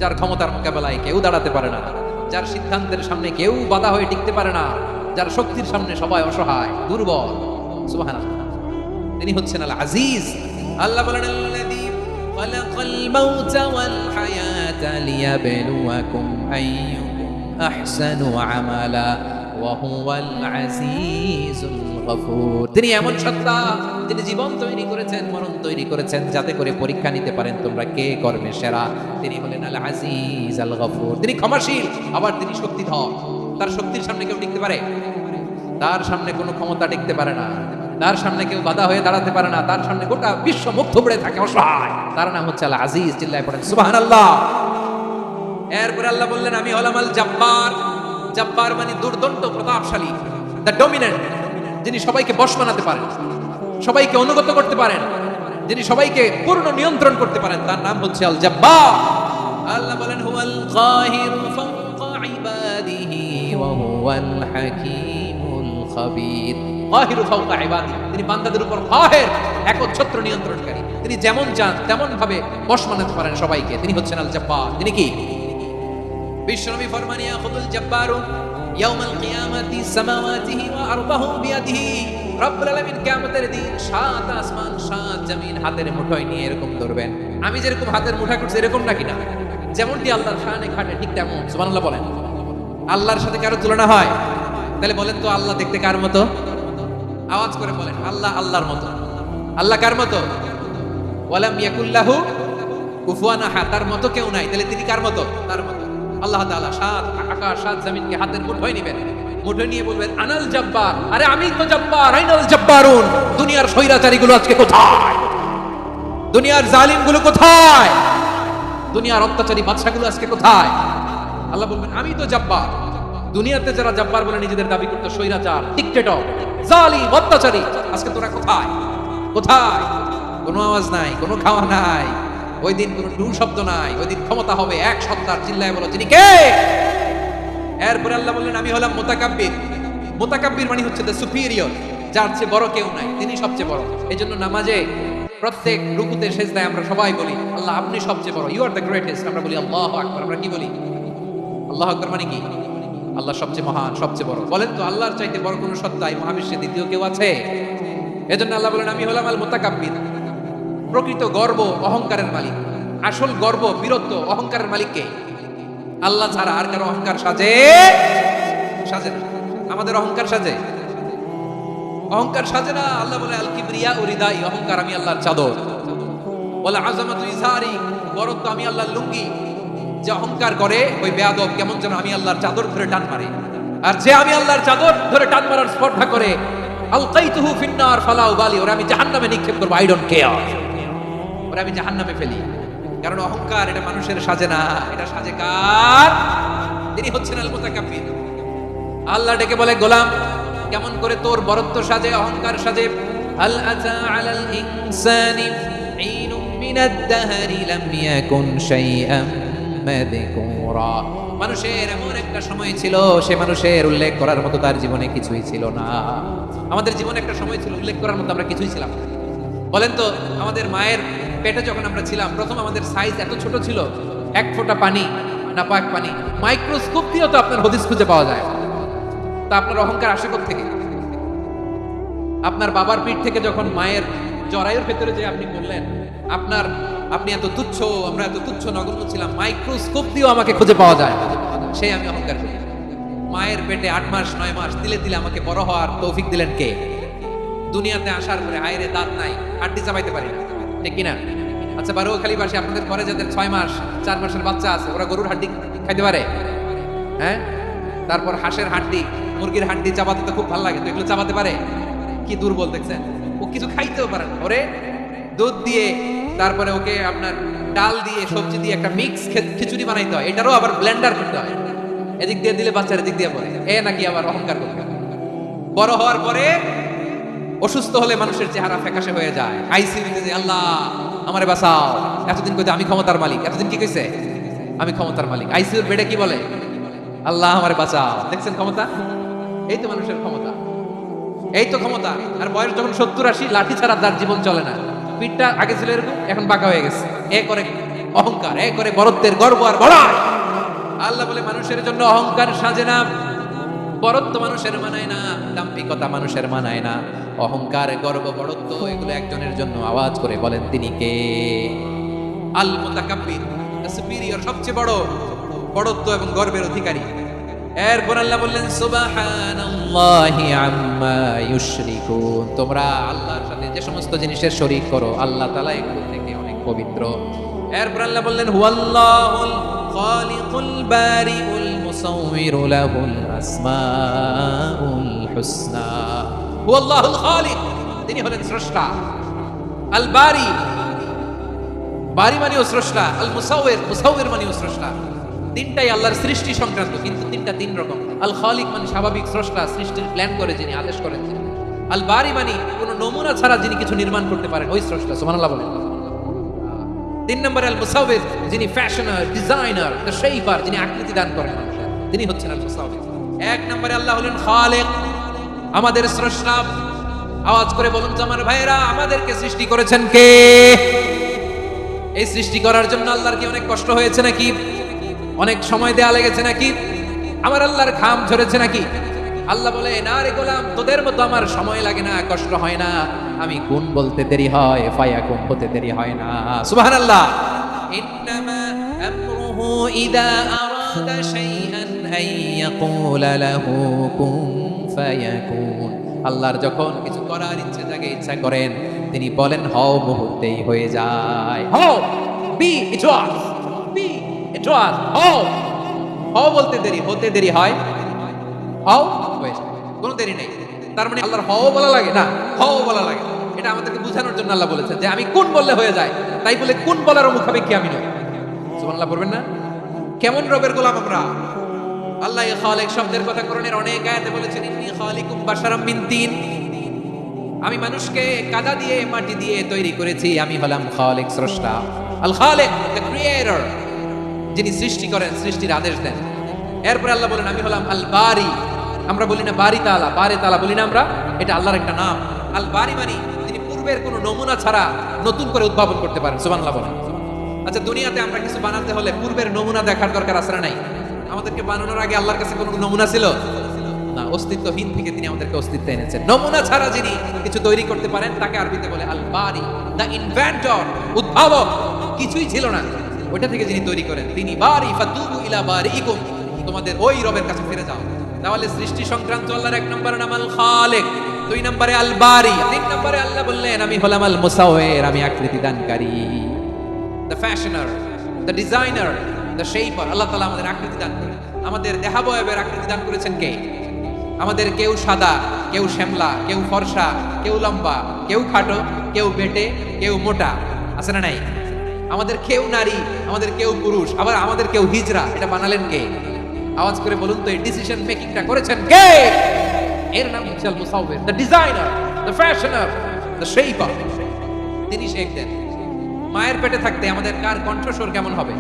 যার ক্ষমতার মোকাবেলায় কেউ দাঁড়াতে পারে না, যার সিদ্ধান্তের সামনে কেউ বাধা হয়ে টিকতে পারে না, যার শক্তির সামনে সবাই অসহায়, দুর্বল। সুবহানাল্লাহ, তিনি হচ্ছেন আল আজিজ। আল্লাহ বলেন আল্লাযী খালাকাল মাউতা ওয়াল হায়াতা লিয়াবলুয়াকুম আইয়ুকুম আহসানু আমালা ওয়া হুয়াল আজিজুল গফুর। তিনি এমন সত্তা, যিনি জীবন তৈরি করেছেন, মরণ তৈরি করেছেন, যাতে করে পরীক্ষা নিতে পারেন তোমরা কে কর্মে সেরা। তিনি হলেন আল আজিজ আল গফুর। তিনি ক্ষমাশীল, আবার তিনি শক্তিধর। তার শক্তির সামনে কেউ টিকতে পারে? তার সামনে কোনো ক্ষমতা টিকতে পারে না, তার সামনে কেউ বাধা হয়ে দাঁড়াতে পারে না, তার সামনে গোটা বিশ্ব মুখ থুবড়ে থাকে, অসহায়। তার নাম হচ্ছে আল আজিজ। চিল্লায় পড়েন সুবহানাল্লাহ। এরপর আল্লাহ বললেন আমি হলাম আল জব্বার। জব্বার মানে দুর্দন্ত, প্রতাপশালী, দ্য ডমিনেন্ট, যিনি সবাইকে বশ বানাতে পারেন, সবাইকে অনুগত করতে পারেন, যিনি সবাইকে পূর্ণ নিয়ন্ত্রণ করতে পারেন, তার নাম হচ্ছে আল জব্বার। আল্লাহ বলেন হুয়াল কাহিরু ফাওকা ইবাদিহি ওয়া হুয়াল হাকীমুল খাবীর। কাহিরু ফাওকা ইবাদিহি, তিনি বান্দাদের উপর কাহির, একচ্ছত্র নিয়ন্ত্রণকারী। তিনি যেমন চান তেমন ভাবে বশ বানাতে পারেন সবাইকে। তিনি হচ্ছেন আল জব্বার। তিনি কি? বিশ্বনবী ফরমান ইয়াখুদুল জব্বারু ইয়াউমাল কিয়ামাতি সামাওয়াতিহি ওয়া আরবাহু বিয়াদিহি। রব্বুল আলামিন কিয়ামতের দিন সাত আসমান সাত জমিন হাতের মুঠোয় নিয়ে এরকম ধরবেন। আমি যেরকম হাতের মুঠা করছি এরকম নাকি না? যেমনটি আল্লাহর শানে খাটে ঠিক তেমন। সুবহানাল্লাহ বলেন। আল্লাহর সাথে কারো তুলনা হয়? তাহলে বলেন তো আল্লাহ দেখতে কার মতো? আওয়াজ করে বলেন আল্লাহ আল্লাহর মতো। আল্লাহ কার মতো? ওয়ালাম ইয়াকুল্লাহু কুফুয়ান আহাদ, তার মতো কেউ নাই। তাহলে তিনি কার মতো? তার মতো। আল্লাহ তাআলা সাত আকাশ সাত জমিনকে হাতের মুঠোয় নেবেন, মুঠোয় নিয়ে বলবেন আনাল জব্বার। আরে আমি তো জব্বার, আইনাল জব্বারুন। দুনিয়ার স্বৈরাচারীগুলো আজকে কোথায়? দুনিয়ার জালিমগুলো কোথায়? দুনিয়ার অত্যাচারী বাদশাগুলো আজকে কোথায়? আল্লাহ বলবেন আমি তো জব্বার। দুনিয়াতে যারা জব্বার বলে নিজেদের দাবি করতে, স্বৈরাচার, ডিক্টেটর, জালিম, অত্যাচারী, আজকে তোরা কোথায়? কোথায়? কোনো আওয়াজ নাই, কোনো খাওয়া নাই, ওই দিন কোনো টু শব্দ নাই। ওই দিন ক্ষমতা হবে এক সত্তার। চিল্লায় বলো তিনি কে? এরপরে আল্লাহ বললেন আমি হলাম মুতাকাব্বির। মুতাকাব্বির মানে হচ্ছে দ্য সুপিরিয়র, যার চেয়ে বড় কেউ নাই, তিনি সবচেয়ে বড়। এই জন্য নামাজে প্রত্যেক রুকুতে সেজদায় আমরা সবাই বলি আল্লাহ আপনি সবচেয়ে বড়, ইউ আর দ্য গ্রেটেস্ট। আমরা বলি আল্লাহু আকবার। আমরা কি বলি? আল্লাহু আকবার মানে কি? আল্লাহ সবচেয়ে মহান, সবচেয়ে বড়। বলেন তো আল্লাহর চাইতে বড় কোন সত্তা এই মহাবিশ্বে দ্বিতীয় কেউ আছে? এজন্য আল্লাহ বলেন আমি হলাম আল মুতাকাব্বির, প্রকৃত গর্ব অহংকারের মালিক। আসল গর্ব বীরত্ব অহংকারের মালিক কে? আল্লাহ ছাড়া আর কারো অহংকার সাজে না। আমাদের অহংকার সাজে? অহংকার সাজে না। আল্লাহ বলে আল কিবরিয়া উরিদাই, অহংকার আমি আল্লাহর চাদর। বলে আযামাতু ইজারি, বড়ত্ব আমি আল্লাহর লুঙ্গি। যে অহংকার করে ওই বেয়াদব কেমন যেন আমি আল্লাহর চাদর ধরে টান মারে, আর যে আমি আল্লাহর চাদর ধরে টান মারার স্পর্ধা করে আলকাইতুহু ফিন্নার ফালা উবালি, ওরা আমি জাহান্নামে নিক্ষেপ করব, আই ডোন্ট কেয়ার, ওরা আমি জাহান্নামে ফেলি। কারণ অহংকার এটা মানুষের সাজে না, এটা সাজে কার? তিনি হচ্ছেন আল মুতাকাব্বির। আল্লাহ ডেকে বলে গোলাম কেমন করে তোর বরত্ব সাজে, অহংকার সাজে? হাল আতা আলাল ইনসানি ঈনুম মিনাদ দাহরি লাম ইয়াকুন শাইআম মাযকুরা। মানুষের এমন একটা সময় ছিল, সে মানুষের উল্লেখ করার মতো তার জীবনে কিছুই ছিল না। আমাদের জীবনে একটা সময় ছিল উল্লেখ করার মতো আমরা কিছুই ছিলাম না। বলেন তো আমাদের মায়ের পেটে যখন আমরা ছিলাম প্রথম আমাদের সাইজ এত ছোট ছিল, এক ফোঁটা পানি, নাপাক পানি, মাইক্রোস্কোপ দিয়েও তো আপনার হদিস খুঁজে পাওয়া যায়। তা আপনার অহংকার আসে থেকে? আপনার বাবার পিঠ থেকে যখন মায়ের জরায়ুর ভেতরে যে আপনি বললেন আপনি এত তুচ্ছ, আমরা এত তুচ্ছ নগণ্য ছিলাম, মাইক্রোস্কোপ দিয়েও আমাকে খুঁজে পাওয়া যায়, সেই আমি অহংকার করি। মায়ের পেটে 8 মাস 9 মাস তিলে তিলে আমাকে বড় হওয়ার তৌফিক দিলেন কে? দুনিয়াতে আসার পরে হায়রে দাঁত নাই, হাড্ডি চাবাইতে পারি না, ঠিক কিনা? আচ্ছা বারোখালি বাসী আপনাদের ঘরে যাদের 6 মাস 4 মাসের বাচ্চা আছে, ওরা গরুর হাড্ডি খাইতে পারে? হ্যাঁ। তারপর হাঁসের হাড্ডি, মুরগির হাড্ডি চাবাতে তো খুব ভালো লাগে, তো এগুলো চাবাতে পারে? কি দুর্বল দেখছেন, ও কিছু খাইতেও পারে না। ওরে দুধ দিয়ে, তারপরে ওকে আপনার ডাল দিয়ে, সবজি দিয়ে একটা মিক্স খিচুড়ি বানাইতে হয়, এটারও আবার ব্লেন্ডার করতে হয়, এদিক দিয়ে দিলে বাচ্চার এদিক দিয়ে পড়ে। এ নাকি আবার অহংকার করতে হয়। বড় হওয়ার পরে অসুস্থ হলে মানুষের চেহারা ফ্যাকাশে হয়ে যায়, আইসিইউতে যে আল্লাহ আমারে বাঁচাও, এতদিন কইতে আমি ক্ষমতার মালিক, এতদিন কি কইছে আমি ক্ষমতার মালিক, আইসিইউর বেডে কি বলে আল্লাহ আমারে বাঁচাও। দেখছেন ক্ষমতা? এই তো মানুষের ক্ষমতা, এই তো ক্ষমতা। আর বয়স যখন 70-80, লাঠি ছাড়া তার জীবন চলে না। পিঠটা আগে ছিল এরকম, এখন বাঁকা হয়ে গেছে। এ করে অহংকার, এ করে বড়ত্বের গর্ব আর বড়াই। আল্লাহ বলে মানুষের জন্য অহংকার সাজে না, বড়ত্ব মানুষের মানায় না, দাম্ভিকতা মানুষের মানায় না। অহংকার, গর্ব, বড়ত্ব এগুলো একজনের জন্য। আওয়াজ করে বলেন তিনি কে? আল মুতাকাব্বির, দ্য সুপিরিয়র, সবচেয়ে বড়, বড়ত্ব এবং গর্বের অধিকারী। এরপর আল্লাহ বললেন সুবহানাল্লাহি আম্মা ইউশরিকুন, তোমরা আল্লাহর সাথে যে সমস্ত জিনিসের শরীক করো আল্লাহ তাআলা এগুলো থেকে অনেক পবিত্র। এরপর আল্লাহ বললেন হুয়াল্লাহুল খালিকুল বারিউল মুসাউবিরু লাহুল আসমাউল হুসনা। হুয়াল্লাহুল খালিক, তিনি হলেন স্রষ্টা। আল বারি, বারি মানেও স্রষ্টা। আল মুসাউবির, মুসাউবির মানেও স্রষ্টা। তিনটাই আল্লাহর সৃষ্টি সংক্রান্ত, কিন্তু তিনটা তিন রকম। আল খালিক মানে স্বাভাবিক স্রষ্টা, সৃষ্টির প্ল্যান করে যিনি, আদেশ করেন যিনি। আল বারি মানে কোনো নমুনা ছাড়া যিনি কিছু নির্মাণ করতে পারেন, ওই স্রষ্টা। সুবহানাল্লাহ বলেন। 3 নম্বরে আল মুসাউবির, যিনি ফ্যাশনার, ডিজাইনার, দ্য শেপার, যিনি আকৃতি দান করেন মানুষের, তিনি হচ্ছেন আল মুসাউবির। 1 নম্বরে আল্লাহ হলেন খালিক, আমাদের স্রষ্টা। আওয়াজ করে বলুন তো আমার ভাইয়েরা, আমাদেরকে সৃষ্টি করেছেন কে? এই সৃষ্টি করার জন্য আল্লাহর কি অনেক কষ্ট হয়েছে নাকি? অনেক সময় দেয়া লেগেছে নাকি? আমার আল্লাহর ঘাম ঝরেছে নাকি? আল্লাহ বলে না রে গোলাম, তোদের মতো আমার সময় লাগে না, কষ্ট হয় না। আমি কুন বলতে দেরি হয়, ফায়াকুন হতে দেরি হয় না। সুবহানাল্লাহ। ইন্নামা আমরুহু ইযা আরাদা শাইআন আন ইয়াকুলা লাহু কুন ফায়াকুন। আল্লাহর যখন কিছু করার ইচ্ছে জাগে, ইচ্ছা করেন, তিনি বলেন হও, মুহূর্তেই হয়ে যায়। হও, বি ইট ওয়াজ, বি ইট ওয়াজ, হও। হও বলতে দেরি, হতে দেরি হয়, হও হয়ে যায়, কোনো দেরি নেই। তার মানে আল্লাহর হও বলা লাগে না, হও বলা লাগে। এটা আমাদেরকে বোঝানোর জন্য আল্লাহ বলেছেন যে আমি কোন বললে হয়ে যায়, তাই বলে কোন বলার মুখাপেক্ষি আমি নই। সুবহানাল্লাহ পড়বেন না? কেমন রবের গোলাম আমরা। আল্লাহ খালিক শব্দের কথা কোরআনের অনেক আয়াতে বলেছেন, ইন্নী খালিকুম বাশারাম মিন তিন, আমি মানুষকে কাদা দিয়ে, মাটি দিয়ে তৈরি করেছি, আমি হলাম খালিক, স্রষ্টা। আল খালিক, দ্য ক্রিয়েটর, যিনি সৃষ্টি করেন, সৃষ্টির আদেশ দেন। এরপর আল্লাহ বলেন আমি হলাম আল বারি। আমরা বলি না বারি তাআলা, বারে তাআলা বলি না আমরা? এটা আল্লাহর একটা নাম। আল বারি মানে তিনি পূর্বের কোনো নমুনা ছাড়া নতুন করে উদ্ভাবন করতে পারেন। সুবহানাল্লাহ বলেন। আচ্ছা, দুনিয়াতে আমরা কিছু বানাতে হলে পূর্বের নমুনা দেখার দরকার আছে না নাই? আমাদেরকে বানানোর আগে আল্লাহর কাছে কোনো নমুনা ছিল না? অস্তিত্বহীন থেকে তিনি আমাদেরকে অস্তিত্বে এনেছেন। নমুনা ছাড়া যিনি কিছু তৈরি করতে পারেন তাকে আরবিতে বলে আল বারি, দা ইনভেন্টর, উদ্ভাবক। কিছুই ছিল না, ওইটা থেকে যিনি তৈরি করেন তিনি বারি। ফাতুবু ইলা বারিইকুম, তোমাদের ওই রবের কাছে ফিরে যাও। তাহলে সৃষ্টি সংক্রান্ত আল্লাহর এক নম্বরে নাম আল খালিক, দুই নম্বরে আল বারি, তিন নম্বরে আল্লাহ বললেন আমি হলাম আল মুসাওয়ির, আমি আকৃতি দানকারী। The fashioner, the designer, the shaper. আল্লাহ তাআলা আমাদের আকৃতি দান করেন। আমাদের দেহাবয়বের আকৃতি দান করেছেন কে? আমাদের কেউ সাদা, কেউ শ্যামলা, কেউ ফর্সা, কেউ লম্বা, কেউ খাটো, কেউ বেটে, কেউ মোটা, আছে না নাই? আমাদের কেউ নারী, আমাদের কেউ পুরুষ, আবার আমাদের কেউ হিজড়া। এটা বানালেন কে? আওয়াজ করে বলুন তো, এই ডিসিশন মেকিংটা করেছেন কে? এর নাম হচ্ছে আল মুসাওয়ির, the designer, the fashioner, the shaper. তিনি শেপ দেন। মায়ের পেটে থাকতে আমাদের কার কণ্ঠস্বর কেমন হবে,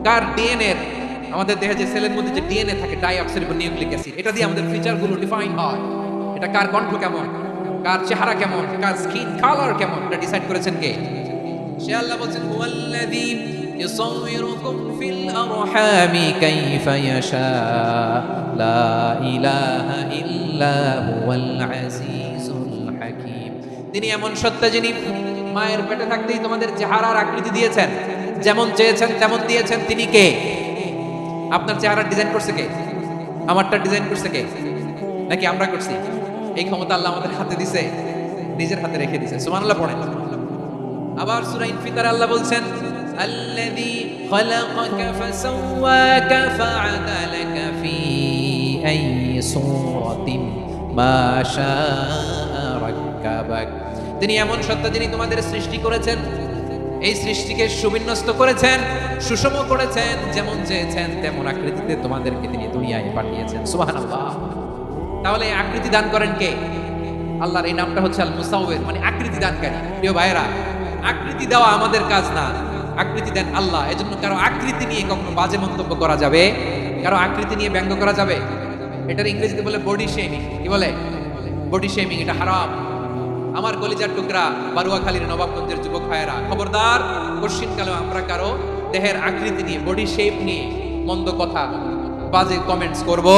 কার ডিএনএ, আমাদের দেহে যে সেলের মধ্যে যে ডিএনএ থাকে, ডাইঅক্সিরিবোনিউক্লিক অ্যাসিড, এটা দিয়ে আমাদের ফিচারগুলো ডিফাইন হয়। এটা কার কণ্ঠ কেমন, কার চেহারা কেমন, কার স্কিন কালার কেমন, এটা ডিসাইড করেছেন কে? সে আল্লাহ বলেন হুয়াল্লাযী ইউসাউয়িরুকুম ফিল আরহামি কাইফা ইয়াশা লা ইলাহা ইল্লা হুয়াল আজিজুল হাকীম। তিনি এমন সত্তা যিনি মায়ের পেটে থাকতেই তোমাদের চেহারার আকৃতি দিয়েছেন, যেমন চেয়েছেন তেমন দিয়েছেন। তিনি কে? আপনার চেহারা ডিজাইন করছে কে? আমারটা ডিজাইন করছে কে? নাকি আমরা করছি? এই ক্ষমতা আল্লাহ আমাদের হাতে দিছে, নিজের হাতে রেখে দিছে। সুবহানাল্লাহ পড়েন। আবার সূরা ইনফিতার আল্লাহ বলছেন আল্লাযী খালাকাকা ফাসাওয়াকা ফাআদালাকা ফি আইয়ি সূরাতিন মা শাআ রাক্কাবাক। তিনি এমন সত্তা যিনি তোমাদের সৃষ্টি করেছেন, এই সৃষ্টিকে সুবিন্যস্ত করেছেন, সুষম করেছেন, যেমন চেয়েছেন তেমন আকৃতিতে তোমাদেরকে তিনি দুনিয়ায় পাঠিয়েছেন। সুবহানাল্লাহ। তাহলে এই আকৃতি দান করেন কে? আল্লাহর এই নামটা হচ্ছে আল মুসাওয়ির, মানে আকৃতি দানকারী। প্রিয় ভাইরা, আকৃতি দেওয়া আমাদের কাজ না, আকৃতি দেন আল্লাহ। এজন্য কারো আকৃতি নিয়ে কখনো বাজে মন্তব্য করা যাবে, কারো আকৃতি নিয়ে ব্যঙ্গ করা যাবে। এটার ইংরেজিতে বলে বডি শেমিং। কি বলে? Body shaming. এটা হারাম। আমার কলিজার টুকরা বারুয়াখালীর নবাবগঞ্জের যুবক ভাইয়েরা, খবরদার, কোশ্চিনকালেও আমরা কারো দেহের আকৃতি নিয়ে, বডি শেপ নিয়ে মন্দ কথা, বাজে কমেন্টস করব,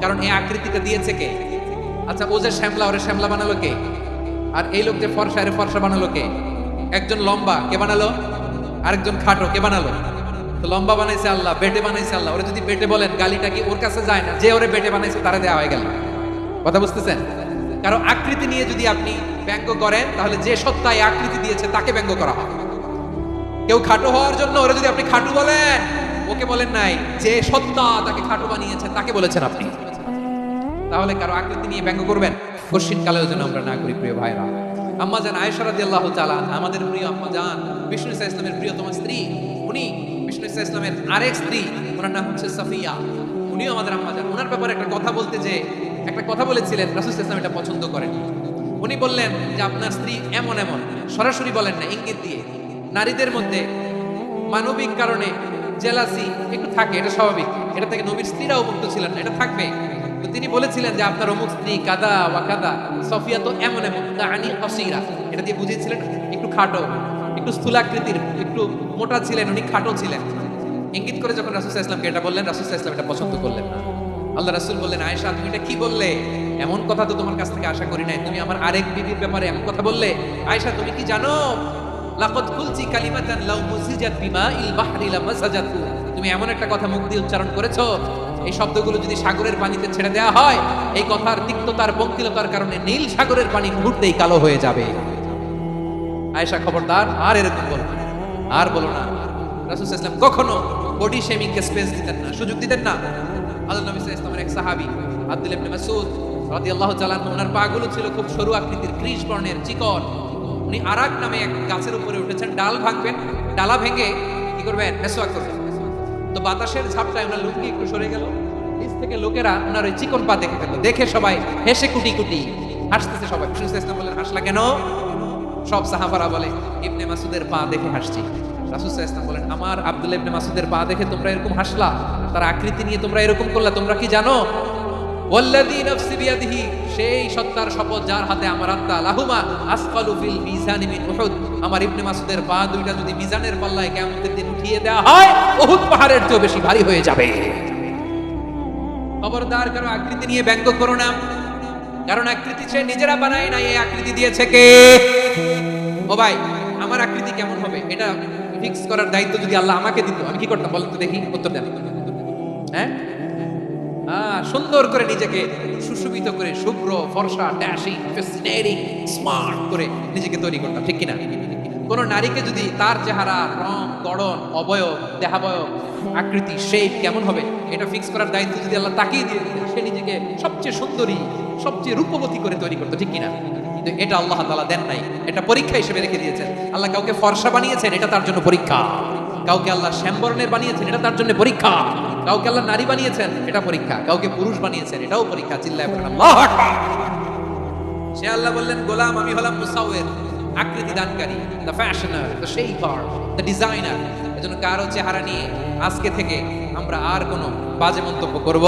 কারণ এই আকৃতিটা দিয়েছে কে? আচ্ছা, ও যে শ্যামলা, ওরে শ্যামলা বানালো কে? আর এই লোক যে ফর্সা, এর ফর্সা বানালো কে? একজন লম্বা, কে বানালো? আরেকজন খাটো, কে বানালো? তো লম্বা বানাইছে আল্লাহ, বেটে বানাইছে আল্লাহ। ওরে যদি বেটে বলেন, গালিটা কি ওর কাছে যায় না? যে ওরে বেটে বানাইছে তারা দেওয়া হয়ে গেল। কথা বুঝতেছেন? কারো আকৃতি নিয়ে যদি আপনি ব্যঙ্গ করেন, তাহলে যে সত্তায় আকৃতি দিয়েছে তাকে ব্যঙ্গ করা হয়। কেউ খাটো হওয়ার জন্য ওরে যদি আপনি খাটু বলেন, ওকে বলেন নাই, যে সত্তা তাকে খাটো বানিয়েছে তাকে বলেছেন আপনি। তাহলে কারো আকৃতি নিয়ে ব্যঙ্গ করবেন, কোশ্চিন কালেও যেন আমরা না করি। প্রিয় ভাইরা, আম্মা জান আয়েশা রাদিয়াল্লাহু তাআলা, আমাদের প্রিয় আম্মা জান, বিষ্ণু ইসা ইসলামের প্রিয়তম স্ত্রী, উনি বিষ্ণু ইসা ইসলামের আরেক স্ত্রী, ওনার নাম হচ্ছে সাফিয়া, উনিও আমাদের আম্মা জান। ওনার ব্যাপারে একটা কথা বলতে যে একটা কথা বলেছিলেন, রাসূল সাল্লাল্লাহু আলাইহি ওয়াসাল্লাম এটা পছন্দ করেন। উনি বললেন যে আপনার স্ত্রী এমন এমন, সরাসরি বলেন না, ইঙ্গিত দিয়ে। নারীদের মধ্যে মানবিক কারণে জেলাসি একটু থাকে, এটা স্বাভাবিক। এটা থেকে নবীর স্ত্রীরাও মুক্ত ছিলেন না, এটা থাকবে। তো তিনি বলেছিলেন যে আপনার অমুক স্ত্রী কাদা ওয়া কাদা, সফিয়া তো এমন এমন, তাআনি কাসীরা, এটা দিয়ে বুঝিয়েছিলেন একটু খাটো, একটু স্থূলাকৃতির, একটু মোটা ছিলেন, উনি খাটো ছিলেন। ইঙ্গিত করে যখন রাসূল সাল্লাল্লাহু আলাইহি ওয়াসাল্লামকে এটা বললেন, রাসূল সাল্লাল্লাহু আলাইহি ওয়াসাল্লাম এটা পছন্দ করলেন না। আল্লাহ রাসূল বললেন, আয়েশা তুমি এটা কি বললে? এমন কথা তো তোমার কাছ থেকে আশা করি নাই। তুমি আমার আরেক বিবির ব্যাপারে এমন কথা বললে। আয়েশা, তুমি কি জানো, লাকাদ কুলতি কালিমাতান লাউ মুসিজাত বিমাইল বাহরি লামাসাজাতু, তুমি এমন একটা কথা মুখ দিয়ে উচ্চারণ করেছো, এই শব্দগুলো যদি সাগরের পানিতে ছেড়ে দেওয়া হয়, এই কথার তিক্ততার, পঙ্কিলতার কারণে নীল সাগরের পানি মুহূর্তেই কালো হয়ে যাবে। আয়েশা, খবরদার, আর এরকম বলো না, আর বলো না। রাসূল সাল্লাল্লাহু আলাইহি ওয়াসাল্লাম কখনো বডি শেমিং কে স্পেস দিতেন না, সুযোগ দিতেন না। আল্লাহ নবী সাল্লাল্লাহু আলাইহি ওয়াসাল্লামের এক সাহাবী আব্দুল্লাহ ইবনে মাসউদ রাদিয়াল্লাহু তাআলা আনহু, ওনার পাগুলো ছিল খুব সরু আকৃতির, কৃষ বর্ণের, চিকন। উনি আরাক নামে এক গাছের উপরে উঠেছেন, ডাল ভাঙবেন, ডালা ভেঙে কি করবেন? মেসওয়াক করবেন। তো বাতাসের ঝাপটায় ওনার লুঙ্গি একটু সরে গেল, নিচ থেকে লোকেরা ওনার ওই চিকন পা দেখে ফেললো। দেখে সবাই হেসে কুটি কুটি হাসতেছে। সবাই বিষ্ণু ইসলাম বললেন, হাসলা কেন? সব সাহাবারা বলে, ইবনে মাসুদের পা দেখে হাসছি। রাসূল সাল্লাল্লাহু আলাইহি ওয়াসাল্লাম বলেন, আমার আব্দুল্লাহ ইবনে মাসুদের পা দেখে তোমরা এরকম হাসলা, তার আকৃতি নিয়ে তোমরা এরকম করলা, তোমরা কি জানো ওয়াল্লাযী নাফসি বিয়াদিহি, সেই সত্তার শপথ যার হাতে আমার আত্মা, লাহুমা আসকালু ফিল মিজানি মিন উহুদ, আমার ইবনে মাসউদের পা দুইটা যদি মিজানের পাল্লায় কিয়ামতের দিন উঠিয়ে দেওয়া হয়, উহুদ পাহাড়ের চেয়ে বেশি ভারী হয়ে যাবে। খবরদার কারো আকৃতি নিয়ে ব্যঙ্গ করো না, কারণ আকৃতি সে নিজেরা বানায় না, এই আকৃতি দিয়েছে কে? ও ভাই, আমার আকৃতি কেমন হবে এটা ফিক্স করার দায়িত্ব যদি আল্লাহ আমাকে দিত, আমি কি করতাম বলেন তো দেখি, উত্তর দেন। হ্যাঁ, সুন্দর করে নিজেকে সুশোভিত করে, শুভ্র ফর্সা ড্যাশিং ফ্যাসিনেটিং স্মার্ট করে নিজেকে তৈরি করতাম, ঠিক কিনা? কোন নারীকে যদি তার চেহারা, রং, গড়ন, অবয়ব, দেহাবয়ব, আকৃতি, শেপ কেমন হবে এটা ফিক্স করার দায়িত্ব যদি আল্লাহ তাকিয়ে দিয়ে দিতেন, সে নিজেকে সবচেয়ে সুন্দরী, সবচেয়ে রূপবতী করে তৈরি করতো, ঠিক কিনা? কিন্তু এটা আল্লাহ তাআলা দেন নাই, এটা পরীক্ষা হিসেবে রেখে দিয়েছেন। আল্লাহ কাউকে ফর্সা বানিয়েছেন, এটা তার জন্য পরীক্ষা। কাউকে আল্লাহ শ্যামবর্ণের বানিয়েছেন, এটা তার জন্য পরীক্ষা। কাউকে আল্লাহ নারী বানিয়েছেন, এটা পরীক্ষা। কাউকে পুরুষ বানিয়েছেন, এটাও পরীক্ষা। চিল্লায় পড়েন আল্লাহু আকবার। সে আল্লাহ বললেন, গোলাম আমি হলাম মুসাউয়ের, আকৃতি দানকারী, the fashioner, the shaper, the designer. এজন্য কারো চেহারা নিয়ে আজকে থেকে আমরা আর কোনো বাজে মন্তব্য করব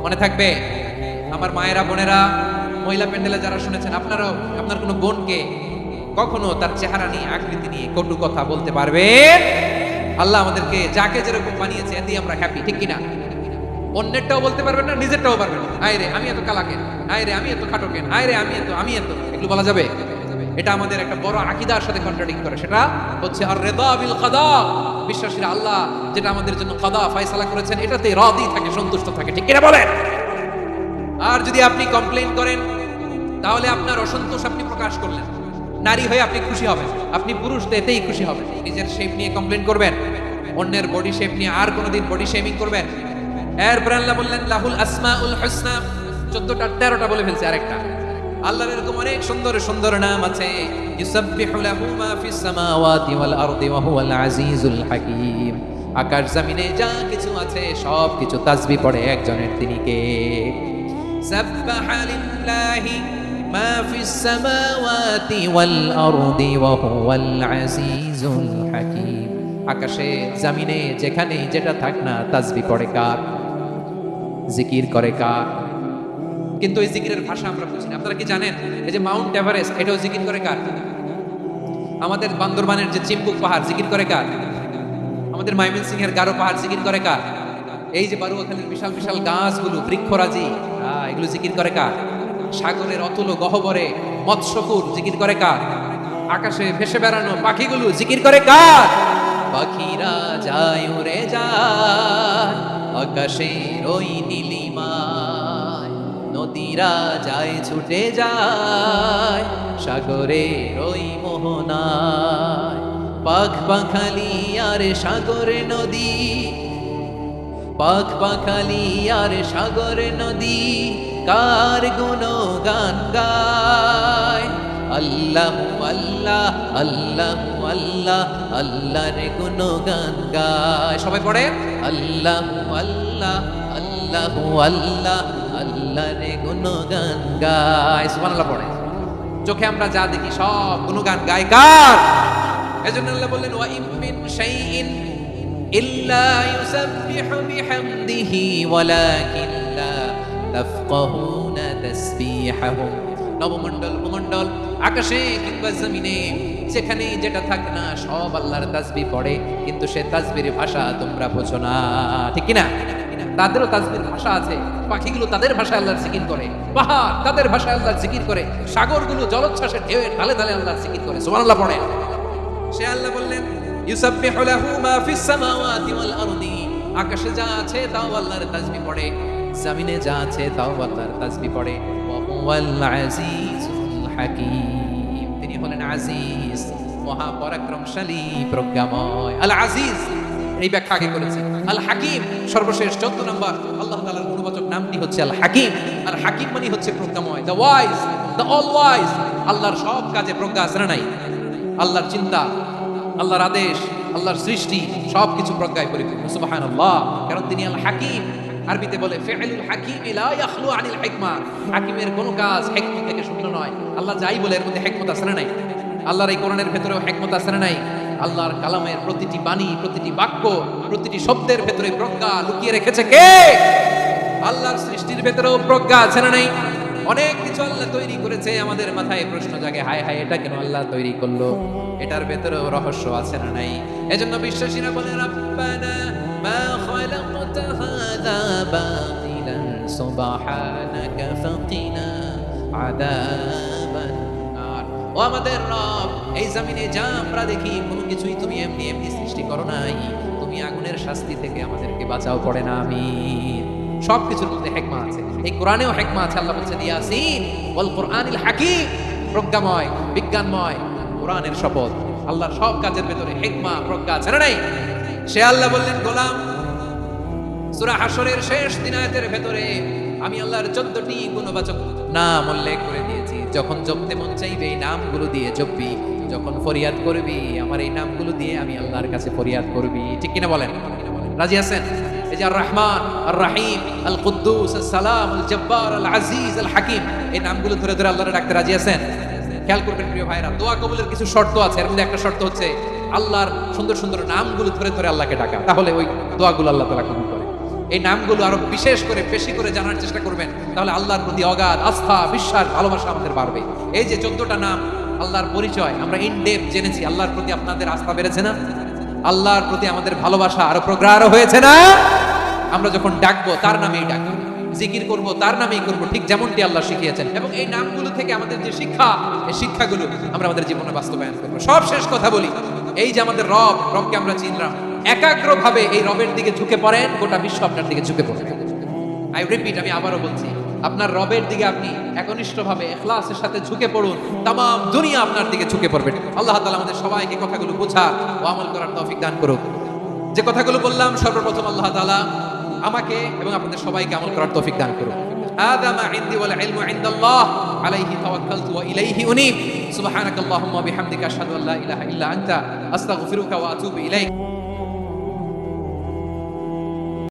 মনে থাকবে। আমার মায়েরা, বোনেরা, মহিলা প্যান্ডেলে যারা শুনেছেন, আপনারাও আপনার কোনো বোনকে কখনো তার চেহারা নিয়ে, আকৃতি নিয়ে কটু কথা বলতে পারবেন? আল্লাহ আমাদেরকে যাকে যেরকম বানিয়েছে এতে আমরা হ্যাপি, ঠিক কিনা? অন্যেরটাও বলতে পারবেন না, নিজেরটাও পারবেন না। আয় রে আমি এত কালা কেন, আয় রে আমি এত খাটো কেন, আয় রে আমি এত, এগুলো বলা যাবে? এটা আমাদের একটা বড় আকীদার সাথে কন্ট্রাডিক্ট করে। সেটা হচ্ছে আর রিদা বিল কাদা, বিশ্বাসীরা আল্লাহ যেটা আমাদের জন্য কাদা ফয়সালা করেছেন এটাতে রাদি থাকে, সন্তুষ্ট থাকে, ঠিক কিনা বলেন? আর যদি আপনি কমপ্লেইন করেন তাহলে আপনার অসন্তোষ আপনি প্রকাশ করলেন। নারী হয়ে আপনি খুশি হবেন, আপনি পুরুষ তো এতেই খুশি হবেন। নিজের শেপ নিয়ে কমপ্লেইন করবেন, অন্যের বডি শেপ নিয়ে আর কোনোদিন বডি শেমিং করবেন? এরপর আল্লাহ বললেন লাহুল আসমাউল হুসনা, 14টা 13টা বলে ফেলছে আরেকটা। আল্লাহর এরকম অনেক সুন্দর সুন্দর নাম আছে। ইউসাব্বিহু লাহু মা ফিস সামাওয়াতি ওয়াল আরদি ওয়া হুয়াল আজিজুল হাকীম। আকাশ জমিনে যা কিছু আছে সব কিছু তাসবিহ পড়ে একজনের, তিনি কে? সাব্বাহা লিল্লাহি মা ফিস সামাওয়াতি ওয়াল আরদি ওয়া হুয়াল আজিজুল হাকীম। আকাশে জমিনে যেখানে যেটা থাক না, তাসবিহ পড়ে কার? জিকির করে কার? কিন্তু এই জিকিরের ভাষা আমরা বুঝি না। আপনারা কি জানেন এই যে মাউন্ট এভারেস্ট, এটাও জিকির করে কার? আমাদের বান্দরবানের যে চিম্বুক পাহাড় জিকির করে কার? আমাদের ময়মনসিংহের গারো পাহাড় জিকির করে কার? এই যে বারুয়াখালীর বিশাল বিশাল গাছগুলো, বৃক্ষরাজি, এগুলো জিকির করে কার? সাগরের অতুল গহ্বরে মৎস্যকুর জিকির করে কার? আকাশে ভেসে বেড়ানো পাখিগুলো জিকির করে কার? পাখিরা যায় উড়ে যায় আকাশের ওই নীলিমায়, নদীরা যায় ছুটে যায় সাগরের ওই মোহনায়। পাখ পাখালি আর সাগরে নদী, পাখ পাখালি আর সাগরে নদী, কার গুণগান গায়? আল্লাহু আল্লাহ আল্লাহু আল্লাহ, আল্লাহর গুণগান গায়। সবাই পড়ে আল্লাহু আল্লাহ আল্লাহু আল্লাহ, আল্লাহর গুণগান গায়। সুবহানাল্লাহ পড়ে। চোখে আমরা যা দেখি সব গুণগান গায় কার? এজন্য আল্লাহ বললেন ওয়া ইম মিন শাইইন ইল্লা ইউসাব্বিহু বিহামদিহি ওয়ালাকিন লা তাফকাহুনা তাসবিহাহুম। নবমণ্ডল ভূমণ্ডল, আকাশে কিংবা জমিনে যেখানে যেটা থাক না সব আল্লাহর তাসবিহ পড়ে, কিন্তু সে তাসবিহের ভাষা তোমরা বোঝো না, ঠিক কিনা? তাদেরও তাসবিহের ভাষা আছে। পাখিগুলো তাদের ভাষায় আল্লাহর জিকির করে, পাহাড় তাদের ভাষায় আল্লাহর জিকির করে, সাগরগুলো জলোচ্ছ্বাসের ঢেউয়ের ঢালে ঢালে আল্লাহর জিকির করে। সুবহানাল্লাহ পড়ে। সে আল্লাহ বললেন ইউসাব্বিহু লাহু মা ফিস সামাওয়াতি ওয়াল আরদি, আকাশে যা আছে তাও আল্লাহর তাসবিহ পড়ে, জমিনে যা আছে তাও আল্লাহর তাসবিহ পড়ে। ওয়া হুয়াল আজিজুল হাকীম, তিনি হলেন আজিজ, মহা পরাক্রমশালী, প্রজ্ঞাময়। আল আজিজ এই ব্যাখ্যা আগে করেছি। আল হাকিম সর্বশেষ 14 নম্বর আল্লাহ তাআলার গুণবাচক নামটি হচ্ছে আল হাকিম। আল হাকিম মানে হচ্ছে প্রজ্ঞাময়, the wise, the all wise. আল্লাহর সব কাজে প্রজ্ঞা আছে না নাই? আল্লাহর চিন্তা, আল্লাহর আদেশ, আল্লাহর সৃষ্টি সবকিছু প্রজ্ঞায় পরিপূর্ণ। সুবহানাল্লাহ, কারণ তিনি আল হাকিম। আরবিতে বলে ফিআলুল হাকিম লা ইয়াখলু আনিল হিকমা, হাকিমের কোনো কাজ হিকমত থেকে শূন্য নয়। আল্লাহ যাই বলে এর মধ্যে হিকমত আছে না নাই? আল্লাহর এই কোরআনের ভেতরেও হিকমত আছে না নাই? আল্লাহর কালামের প্রতিটি বাণী, প্রতিটি বাক্য, প্রতিটি শব্দের ভেতরে প্রজ্ঞা লুকিয়ে রেখেছে কে? আল্লাহর সৃষ্টির ভেতরেও প্রজ্ঞা আছে না নাই? অনেক কিছু আল্লাহ তৈরি করেছে, আমাদের মাথায় প্রশ্ন জাগে, হায় হায় এটা কেন আল্লাহ তৈরি করলো? এটার ভেতরেও রহস্য আছে না নাই? এজন্য বিশ্বাসীরা বলে, রাব্বানা মা খালাকতা হাযা বাতিলান সুবহানাকা ফাকিনা আযাবান নার। ও আমাদের রব, এই জমিনে যা আমরা দেখি কোনো কিছুই তুমি এমনি এমনি সৃষ্টি করো নাই, তুমি আগুনের শাস্তি থেকে আমাদেরকে বাঁচাও, পড়ে না আমিন। সবকিছুর মধ্যে হিকমা আছে, এই কোরআনেও হিকমা আছে। আল্লাহ বলছেন ইয়াসিন ওয়াল কোরআনিল হাকিম, প্রজ্ঞাময় বিজ্ঞানময় কোরআনের শপথ। আল্লাহর সব কাজের ভেতরে হিকমা প্রজ্ঞা আছে না নাই? সে আল্লাহ বললেন, গোলাম সূরা হাশরের শেষ 3 আয়াতের ভেতরে আমি আল্লাহর 14টি গুণবাচক নাম উল্লেখ করে দিয়েছি। যখন জপতে মন চাইবে এই নামগুলো দিয়ে জপবি, যখন ফরিয়াদ করবি আমার এই নামগুলো দিয়ে আমি আল্লাহর কাছে ফরিয়াদ করবি। ঠিক কিনা বলেন? রাজি আছেন? এই যে আর রহমান, আর রাহিম, আল কুদ্দুস, আস সালাম, আল জব্বার, আল আজিজ, আল হাকিম, এই নামগুলো ধরে ধরে আল্লাহর ডাকতে রাজি আছেন? খেয়াল করবেন প্রিয় ভাইরা, দোয়া কবুলের কিছু শর্ত আছে। এর মধ্যে একটা শর্ত হচ্ছে আল্লাহর সুন্দর সুন্দর নামগুলো ধরে ধরে আল্লাহকে ডাকা, তাহলে ওই দোয়াগুলো আল্লাহ তাআলা কবুল করে। এই নামগুলো আরো বিশেষ করে বেশি করে জানার চেষ্টা করবেন, তাহলে আল্লাহর প্রতি অগাধ আস্থা, বিশ্বাস, ভালোবাসা আমাদের বাড়বে। এই যে 14টা নাম আল্লাহর পরিচয় আমরা ইন ডেপথ জেনেছি, আল্লাহর প্রতি আপনাদের আস্থা বেড়েছে না? আল্লাহর প্রতি আমাদের ভালোবাসা আরো প্রগাঢ় হয়েছে না? আমরা যখন ডাকবো তার নামেই ডাকবো, জিকির করব তার নামেই করব, ঠিক যেমনটি আল্লাহ শিখিয়েছেন। এবং এই নামগুলো থেকে আমাদের যে শিক্ষা, এই শিক্ষাগুলো আমরা আমাদের জীবনে বাস্তবায়ন করব। সব শেষ কথা বলি, এই যে আমাদের রবকে আমরা চিনলাম, একাগ্রভাবে এই রবের দিকে ঝুঁকে পড়েন, গোটা বিশ্ব আপনার দিকে ঝুঁকে পড়বে। আই রিপিট, আমি আবারও বলছি, আপনার রবের দিকে আপনি একনিষ্ঠভাবে ইখলাসের সাথে ঝুঁকে পড়ুন, তাম দুনিয়া আপনার দিকে ঝুঁকে পড়বে। আল্লাহ তাআলা আমাদের সবাইকে কথাগুলো বোঝার ও আমল করার তৌফিক দান করুক। যে কথাগুলো বললাম, সর্বপ্রথম আল্লাহ তাআলা আমাকে এবং আপনাদের সবাইকে আমল করার তৌফিক দান করুন। হাযা মা ইনদি ওয়াল ইলমু ইনদাল্লাহ আলাইহি তাওয়াক্কালতু ওয়া ইলাইহি উনীব। সুবহানাকাল্লাহুম্মা ওয়া বিহামদিকা আশহাদু আল্লা ইলাহা ইল্লা আনতা আস্তাগফিরুকা ওয়া আতুবু ইলাইক।